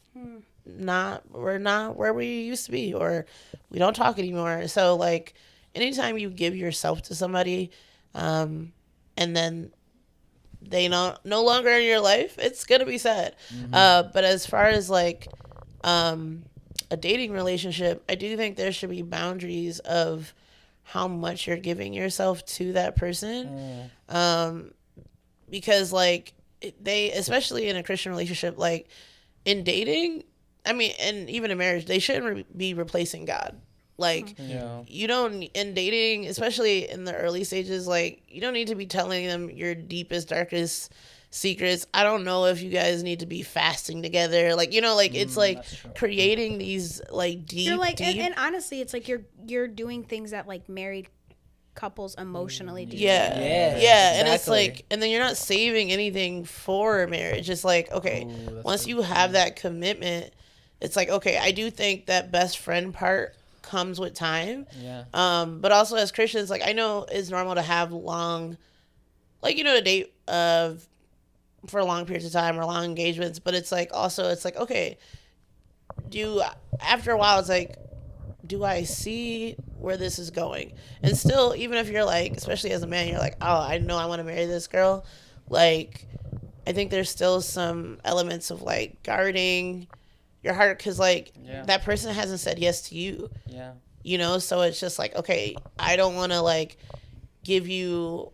we're not where we used to be, or we don't talk anymore. So like anytime you give yourself to somebody, and then they no longer in your life, it's gonna be sad. But as far as like a dating relationship, I do think there should be boundaries of how much you're giving yourself to that person. Because like they, especially in a Christian relationship, like in dating, I mean, and even in marriage, they shouldn't be replacing God. Like you don't, in dating, especially in the early stages, like you don't need to be telling them your deepest, darkest secrets. I don't know if you guys need to be fasting together, like, you know, like it's like creating these like deep, you're like, deep and honestly, it's like you're doing things that like married couples emotionally do. and it's like, and then you're not saving anything for marriage. It's like, okay, once you have that commitment, it's like, okay, I do think that best friend part comes with time. But also as Christians, like I know it's normal to have long, like, you know, to date for long periods of time or long engagements, but it's like also it's like, okay, after a while it's like, do I see where this is going? And still, even if you're like, especially as a man, you're like, oh, I know I want to marry this girl, like I think there's still some elements of like guarding your heart, because like that person hasn't said yes to you. you know? So it's just like, okay, I don't want to like give you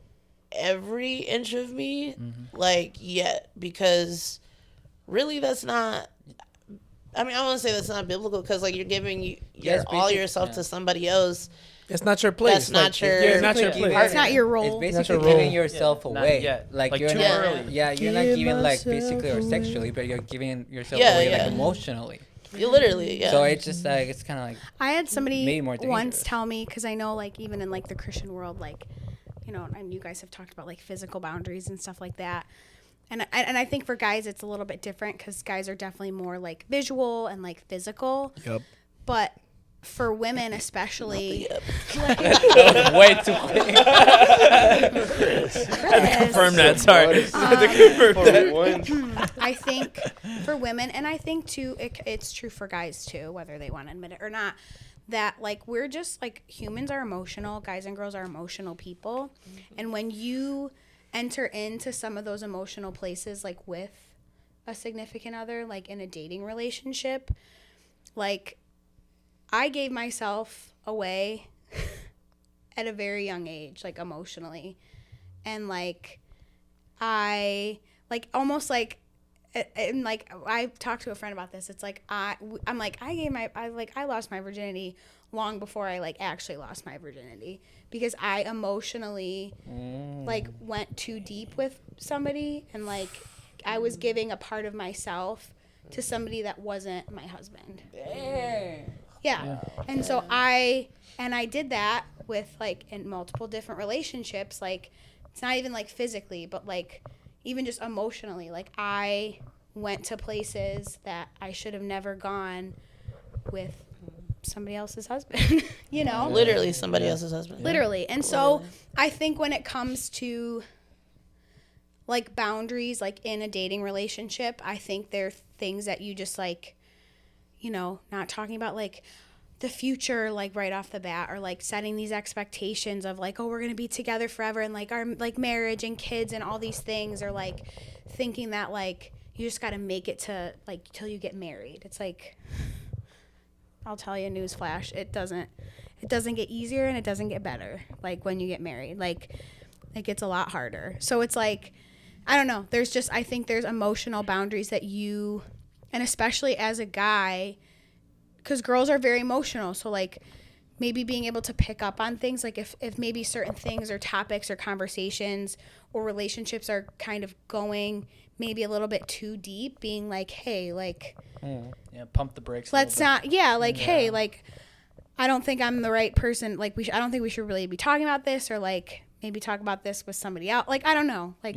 every inch of me like yet, because really that's not, I mean, I want to say that's not biblical, because like you're giving all yourself to somebody else. It's not your place. That's not your. It's not your place. It's not your role. It's Not your basically giving role. yourself away. yet. Like you're too not, early. Yeah, you're not giving like physically or sexually, but you're giving yourself Yeah, away yeah. like emotionally. You literally, yeah. So it's just like it's kind of like I had somebody Maybe more once dangerous. tell me, because I know like even in like the Christian world, like, you know, and you guys have talked about like physical boundaries and stuff like that. And I think for guys it's a little bit different, because guys are definitely more like visual and like physical. Yep. But for women especially, way too quick. Confirm that. Sorry. For one. I think for women, and I think too, it's true for guys too, whether they want to admit it or not, that like we're just like humans are emotional, guys and girls are emotional people. And when you enter into some of those emotional places, like with a significant other, like in a dating relationship, like I gave myself away at a very young age, like emotionally. And like I like almost like, and like I talked to a friend about this. It's like I'm like I lost my virginity long before I like actually lost my virginity, because I emotionally like went too deep with somebody, and like I was giving a part of myself to somebody that wasn't my husband. Yeah. And so I did that with like in multiple different relationships. Like it's not even like physically, but like even just emotionally. Like I went to places that I should have never gone with somebody else's husband, you know? Literally somebody else's husband. Literally. And so I think when it comes to like boundaries, like in a dating relationship, I think there are things that you just like, you know, not talking about like the future, like right off the bat, or like setting these expectations of like, oh, we're going to be together forever, and like our like marriage and kids and all these things, or like thinking that like you just got to make it to like till you get married. It's like, I'll tell you, newsflash, it doesn't get easier, and it doesn't get better. Like when you get married, like it gets a lot harder. So it's like, I don't know. I think there's emotional boundaries that you, and especially as a guy, because girls are very emotional. So like maybe being able to pick up on things, like if maybe certain things or topics or conversations or relationships are kind of going maybe a little bit too deep, being like, hey, like, pump the brakes. let's not, hey, like, I don't think I'm the right person. Like I don't think we should really be talking about this, or like maybe talk about this with somebody else. Like, I don't know. Like,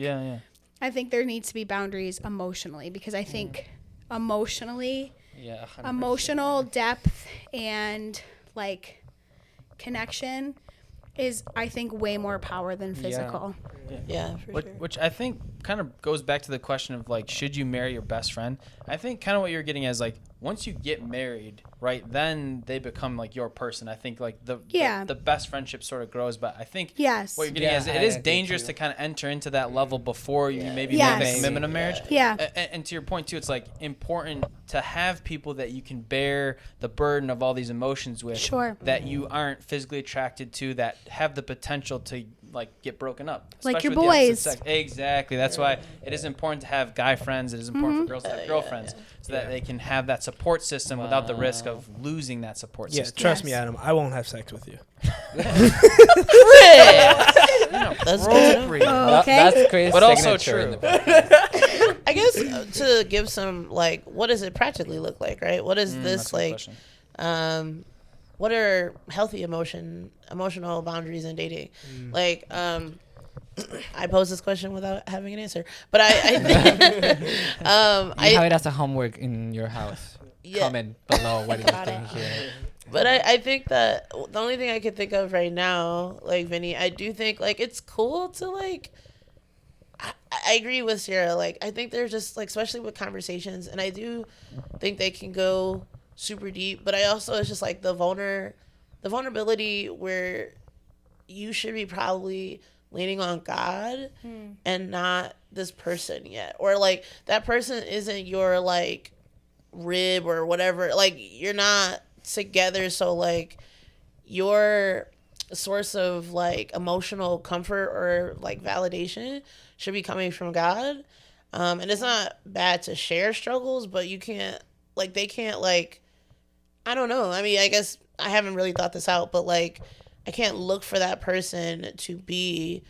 I think there needs to be boundaries emotionally, because I think emotionally, 100%. emotional depth and like connection is, I think, way more power than physical. Yeah, for sure. Which I think kind of goes back to the question of like, should you marry your best friend? I think kind of what you're getting at is like, once you get married, right, then they become like your person. I think like the best friendship sort of grows, but I think what you're getting at is it is dangerous to kind of enter into that level before you maybe make the commitment of marriage. And to your point too, it's like important to have people that you can bear the burden of all these emotions with, that you aren't physically attracted to, that have the potential to like get broken up, like your with the opposite boys. sex. Exactly. That's why it is important to have guy friends. It is important for girls to have girlfriends, so that they can have that support system without the risk of losing that support system. Trust me, Adam. I won't have sex with you. That's appropriate. That's crazy. But also true. I guess to give some like, what does it practically look like, right? What is this like? What are healthy emotional boundaries in dating? Like, I pose this question without having an answer, but I think you have it as a homework in your house. Comment below what you think here. But I think that the only thing I can think of right now, like Vinny, I do think like it's cool to like. I agree with Sarah. Like, I think they're just like, especially with conversations, and I do think they can go super deep. But I also, it's just like the vulnerability where you should be probably leaning on God and not this person yet, or like that person isn't your like rib or whatever. Like, you're not together, so like your source of like emotional comfort or like validation should be coming from God. And it's not bad to share struggles, but you can't, like, they can't, like, I don't know. I mean, I guess I haven't really thought this out, but like, I can't look for that person to be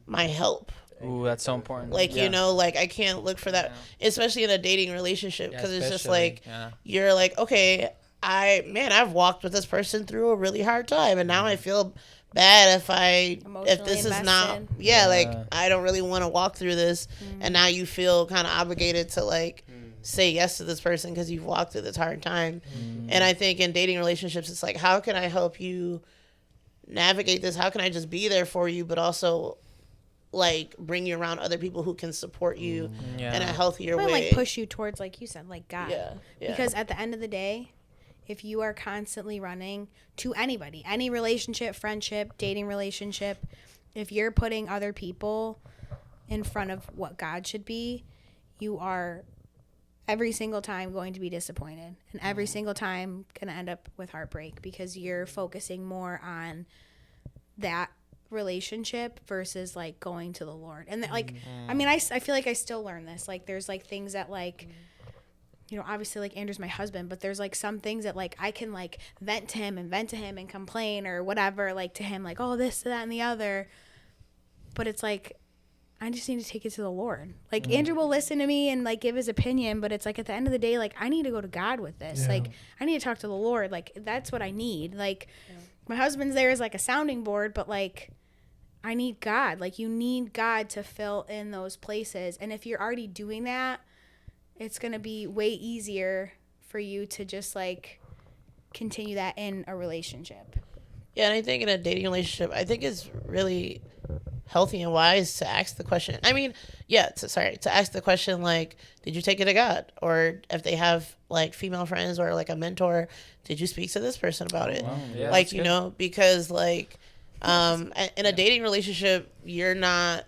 my help. Ooh, that's so important. Like, you know, like, I can't look for that, especially in a dating relationship, because it's just like, you're like, okay, I've walked with this person through a really hard time, and now I feel bad if this is not, like, I don't really want to walk through this, and now you feel kind of obligated to, like, say yes to this person because you've walked through this hard time. And I think in dating relationships, it's like, how can I help you navigate this? How can I just be there for you, but also like bring you around other people who can support you in a healthier way, like push you towards, like you said, like God. Yeah. Because at the end of the day, if you are constantly running to anybody, any relationship, friendship, dating relationship, if you're putting other people in front of what God should be, you are every single time going to be disappointed, and every single time going to end up with heartbreak, because you're focusing more on that relationship versus like going to the Lord. And like, I mean, I feel like I still learn this. Like, there's like things that like, you know, obviously like Andrew's my husband, but there's like some things that like I can like vent to him and complain or whatever, like to him, like, oh, this, that, and the other. But it's like, I just need to take it to the Lord. Like, Andrew will listen to me and like give his opinion, but it's like at the end of the day, like, I need to go to God with this. Yeah. Like, I need to talk to the Lord. Like, that's what I need. Like, my husband's there as like a sounding board, but like, I need God. Like, you need God to fill in those places. And if you're already doing that, it's going to be way easier for you to just like continue that in a relationship. Yeah, and I think in a dating relationship, I think it's really healthy and wise to ask the question. I mean, to ask the question, like, did you take it to God? Or if they have like female friends or like a mentor, did you speak to this person about it? Wow. Yeah, like, you know, because like in a dating relationship, you're not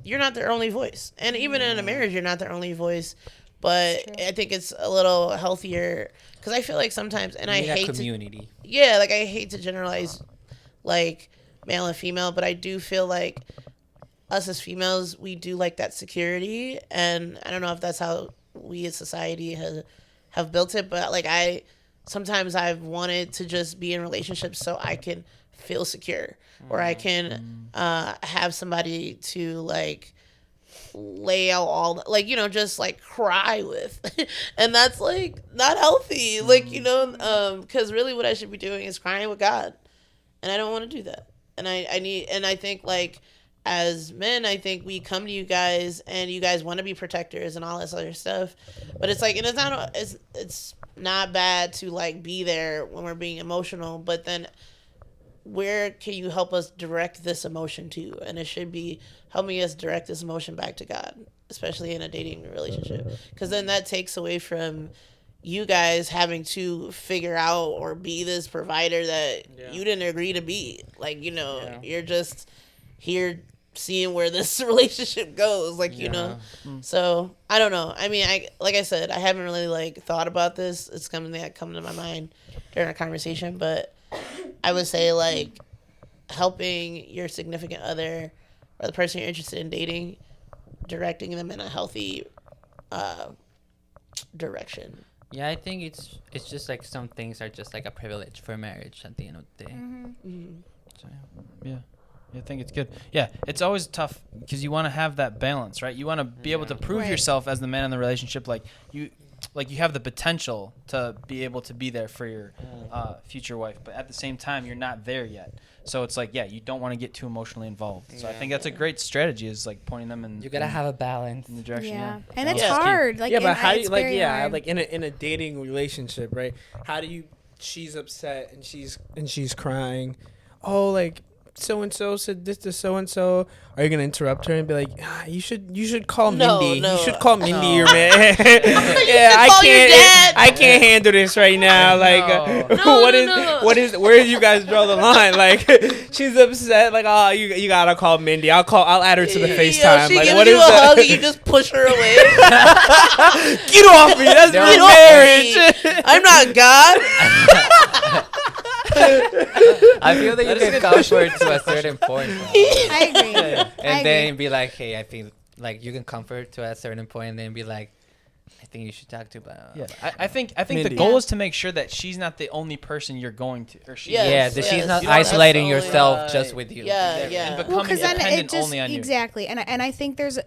their only voice. And even in a marriage, you're not their only voice. But I think it's a little healthier, because I feel like sometimes, and I hate community. Like, I hate to generalize like male and female, but I do feel like us as females, we do like that security. And I don't know if that's how we as society have built it, but like sometimes I've wanted to just be in relationships so I can feel secure, or I can have somebody to like lay out all, like, you know, just like cry with. And that's like not healthy, like, you know, because really what I should be doing is crying with God, and I don't want to do that. And I think like as men, I think we come to you guys and you guys want to be protectors and all this other stuff, but it's like, and it's not bad to like be there when we're being emotional, but then where can you help us direct this emotion to? And it should be helping us direct this emotion back to God, especially in a dating relationship, because then that takes away from you guys having to figure out or be this provider that you didn't agree to be. Like, you know, you're just here seeing where this relationship goes, like, you know. So I don't know. I mean, like I said, I haven't really like thought about this. It's something that come to my mind during our conversation, but I would say like helping your significant other or the person you're interested in dating, directing them in a healthy direction. Yeah, I think it's just like some things are just like a privilege for marriage at the end of the day. So, yeah, I think it's good. Yeah, it's always tough because you want to have that balance, right? You want to be able to prove yourself as the man in the relationship, like you have the potential to be able to be there for your future wife, but at the same time, you're not there yet. So it's like, you don't want to get too emotionally involved. So I think that's a great strategy, is like pointing them in. You gotta have a balance in the direction. Yeah, and it's hard. Like, but how do you like? Hard. Like in a dating relationship, right? How do you? She's upset and she's crying. Oh, like so and so said this to so and so. Are you gonna interrupt her and be like, you should call Mindy. No. You should call Mindy your man. I can't handle this right now. Like, where did you guys draw the line? Like, she's upset. Like, oh, you gotta call Mindy. I'll add her to the FaceTime. She like, gives what you is a that? hug and you just push her away. Get off me. That's my marriage. I'm not God. I feel that you can comfort to a certain point. I agree. And then be like, hey, I feel like you can comfort to a certain point, and then be like, I think you should talk to. But Yeah, I think the Mindy. goal is to make sure that she's not the only person you're going to, or she. Yes, that she's not you know, that's isolating the only- yourself just with you. Yeah, yeah. And Well, becoming because then it dependent just only on you. exactly, and I think there's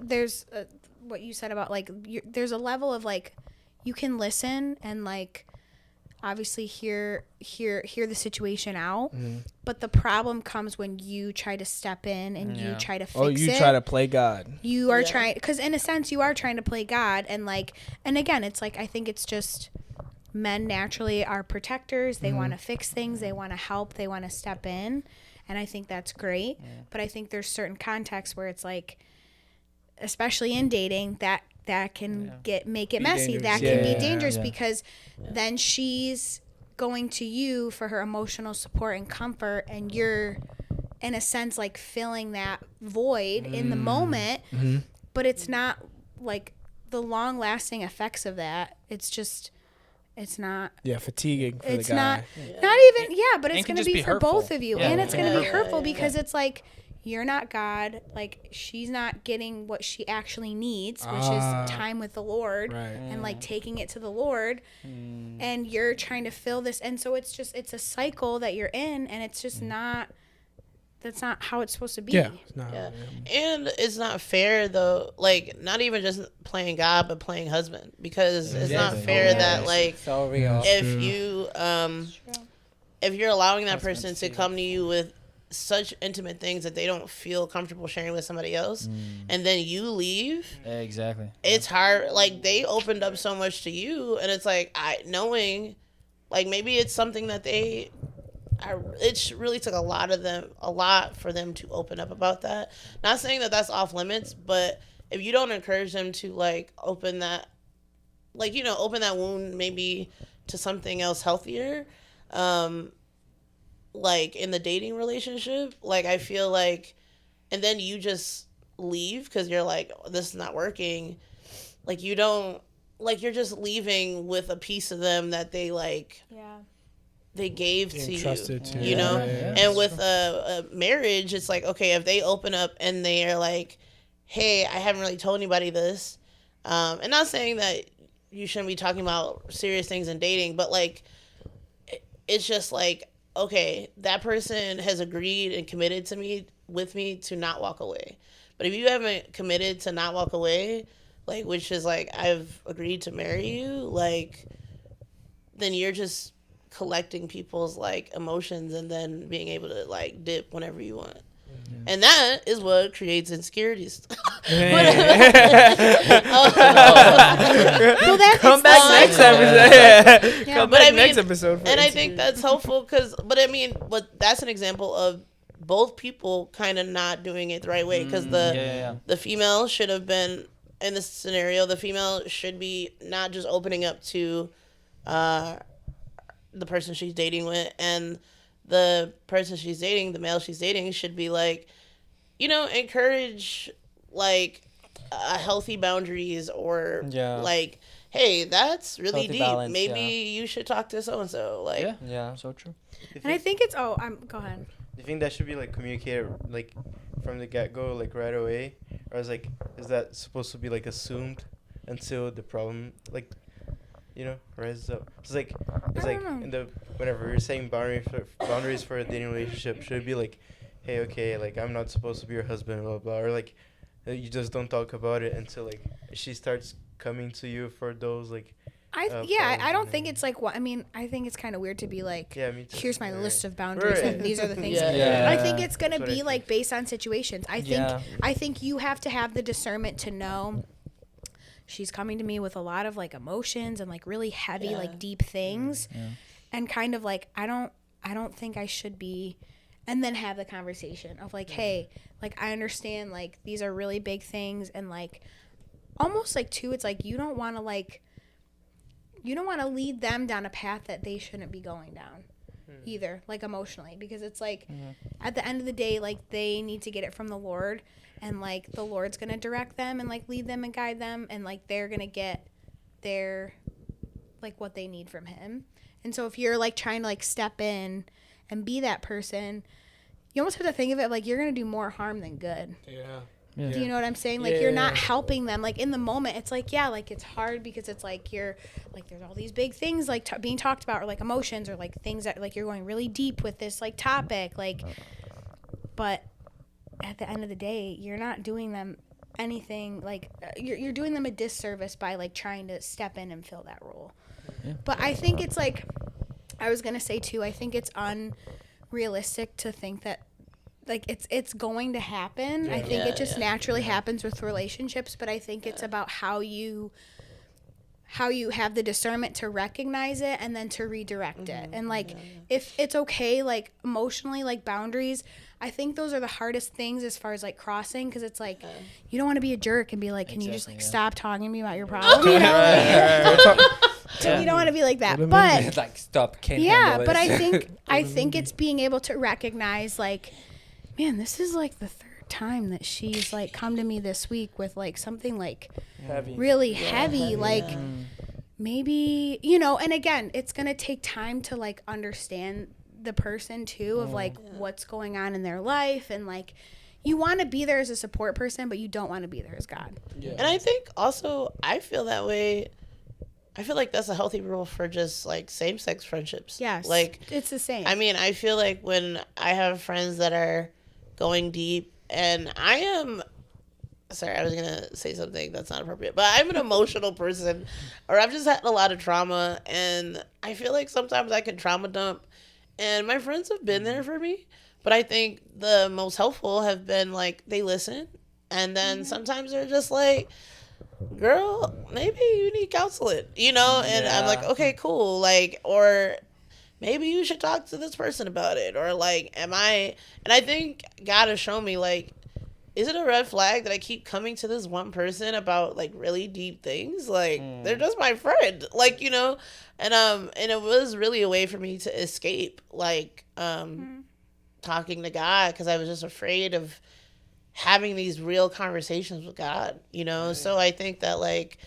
what you said about like there's a level of like you can listen and like obviously hear the situation out, but the problem comes when you try to step in and you try to fix it. Oh, you try to play God. You are trying, because in a sense you are trying to play God, and like, and again, it's like I think it's just men naturally are protectors. They want to fix things. They want to help. They want to step in, and I think that's great. But I think there's certain contexts where it's like, especially in dating, that can make it messy. dangerous. That can be Yeah. dangerous because then she's going to you for her emotional support and comfort, and you're in a sense like filling that void in the moment, but it's not like the long lasting effects of that. It's not Fatiguing for it's the guy. not even but And it's can going to just be be for hurtful. both of you, Yeah. and it's going to be Yeah. hurtful because it's like you're not God, like she's not getting what she actually needs, which is time with the Lord, Right. and like taking it to the Lord, and you're trying to fill this, and so it's a cycle that you're in, and it's just not, that's not how it's supposed to be. Yeah. No. Yeah. And it's not fair though, like not even just playing God but playing husband, because it's not fair that like So real. if you if you're allowing that person to come to you with such intimate things that they don't feel comfortable sharing with somebody else, and then you leave, Exactly. it's hard. Like they opened up so much to you, and it's like knowing, like maybe it's something that it really took a lot for them to open up about that. Not saying that that's off limits, but if you don't encourage them to like open that wound maybe to something else healthier, like in the dating relationship, like I feel like, and then you just leave because you're like, this is not working. Like you don't, like you're just leaving with a piece of them that they like, they gave to Entrusted you, to you you. know? Yeah, And with a marriage, it's like, okay, if they open up and they're like, hey, I haven't really told anybody this. And not saying that you shouldn't be talking about serious things in dating, but like, it's just like, okay, that person has agreed and committed to with me to not walk away. But if you haven't committed to not walk away, like, which is like, I've agreed to marry you, like, then you're just collecting people's like emotions and then being able to like dip whenever you want. And that is what creates insecurities. Well, that's Come back next episode. Yeah. Come But back I mean, next episode. and I think that's helpful but that's an example of both people kind of not doing it the right way, because the female should have been, in this scenario, the female should be not just opening up to the person she's dating with, and the person she's dating, the male she's dating, should be like, encourage like healthy boundaries, or like, hey, that's really Healthy deep. balance, Maybe you should talk to so and so. Like, Yeah. So true. and I think it's go ahead. Do you think that should be like communicated like from the get go, like right away, or is that supposed to be like assumed until the problem like rises up? It's like whenever you're saying boundaries for a dating relationship, should it be like, hey, okay, like I'm not supposed to be your husband, blah blah, or like you just don't talk about it until like she starts coming to you for those like. I don't think it's like what I mean. I think it's kind of weird to be like, me too. here's my Right. list of boundaries, and these are the things. Yeah. I think it's gonna That's what be I like think. based on situations. I think you have to have the discernment to know she's coming to me with a lot of like emotions and like really heavy, like deep things, and kind of like I don't think I should be, and then have the conversation of like, hey, like I understand like these are really big things, and like almost like too, it's like you don't want to lead them down a path that they shouldn't be going down either, like emotionally, because it's like at the end of the day, like they need to get it from the Lord, and like the Lord's going to direct them and like lead them and guide them, and like they're going to get their like what they need from him. And so if you're like trying to like step in and be that person, you almost have to think of it like you're going to do more harm than good. Yeah. Do you know what I'm saying? Like, you're not helping them. Like, in the moment, it's like, yeah, like, it's hard because it's like you're, like, there's all these big things, like, being talked about, or, like, emotions, or, like, things that, like, you're going really deep with this, like, topic. Like, but at the end of the day, you're not doing them anything. Like, you're doing them a disservice by, like, trying to step in and fill that role. Yeah. But I think it's, like, I was going to say, too, I think it's unrealistic to think that, like, it's going to happen. I think it just naturally happens with relationships, but I think it's about how you have the discernment to recognize it and then to redirect it. And, like, if it's okay, like, emotionally, like, boundaries, I think those are the hardest things as far as, like, crossing, because it's like, you don't want to be a jerk and be like, can you just, like, stop talking to me about your problem, you know? You don't want to be like that, but like, stop, can't but I think it's being able to recognize, like, man, this is like the third time that she's like come to me this week with like something like really heavy. Like, maybe, you know, and again, it's going to take time to like understand the person too, of like what's going on in their life. And like, you want to be there as a support person, but you don't want to be there as God. And I think also, I feel that way. I feel like that's a healthy rule for just like same-sex friendships. Yes, like it's the same. I mean, I feel like when I have friends that are going deep, and I am, sorry, I was gonna say something that's not appropriate, but I'm an emotional person, or I've just had a lot of trauma, and I feel like sometimes I can trauma dump, and my friends have been there for me, but I think the most helpful have been like, they listen, and then sometimes they're just like, girl, maybe you need counseling, you know? And I'm like, okay, cool. Like, or maybe you should talk to this person about it. Or like, and I think God has shown me, like, is it a red flag that I keep coming to this one person about like really deep things? Like, they're just my friend, like, you know? And it was really a way for me to escape, like, talking to God, because I was just afraid of having these real conversations with God, you know? So I think that, like,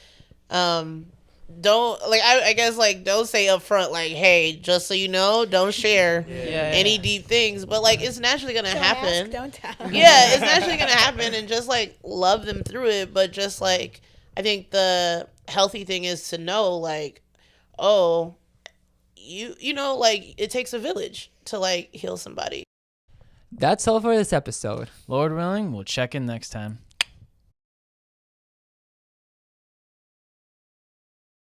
don't, like, I guess, like, don't say up front, like, hey, just so you know, don't share any deep things, but, like, it's naturally gonna happen. Ask, don't tell. Yeah, it's naturally gonna happen, and just, like, love them through it, but just, like, I think the healthy thing is to know, like, oh, you know, like, it takes a village to, like, heal somebody. That's all for this episode. Lord willing, we'll check in next time.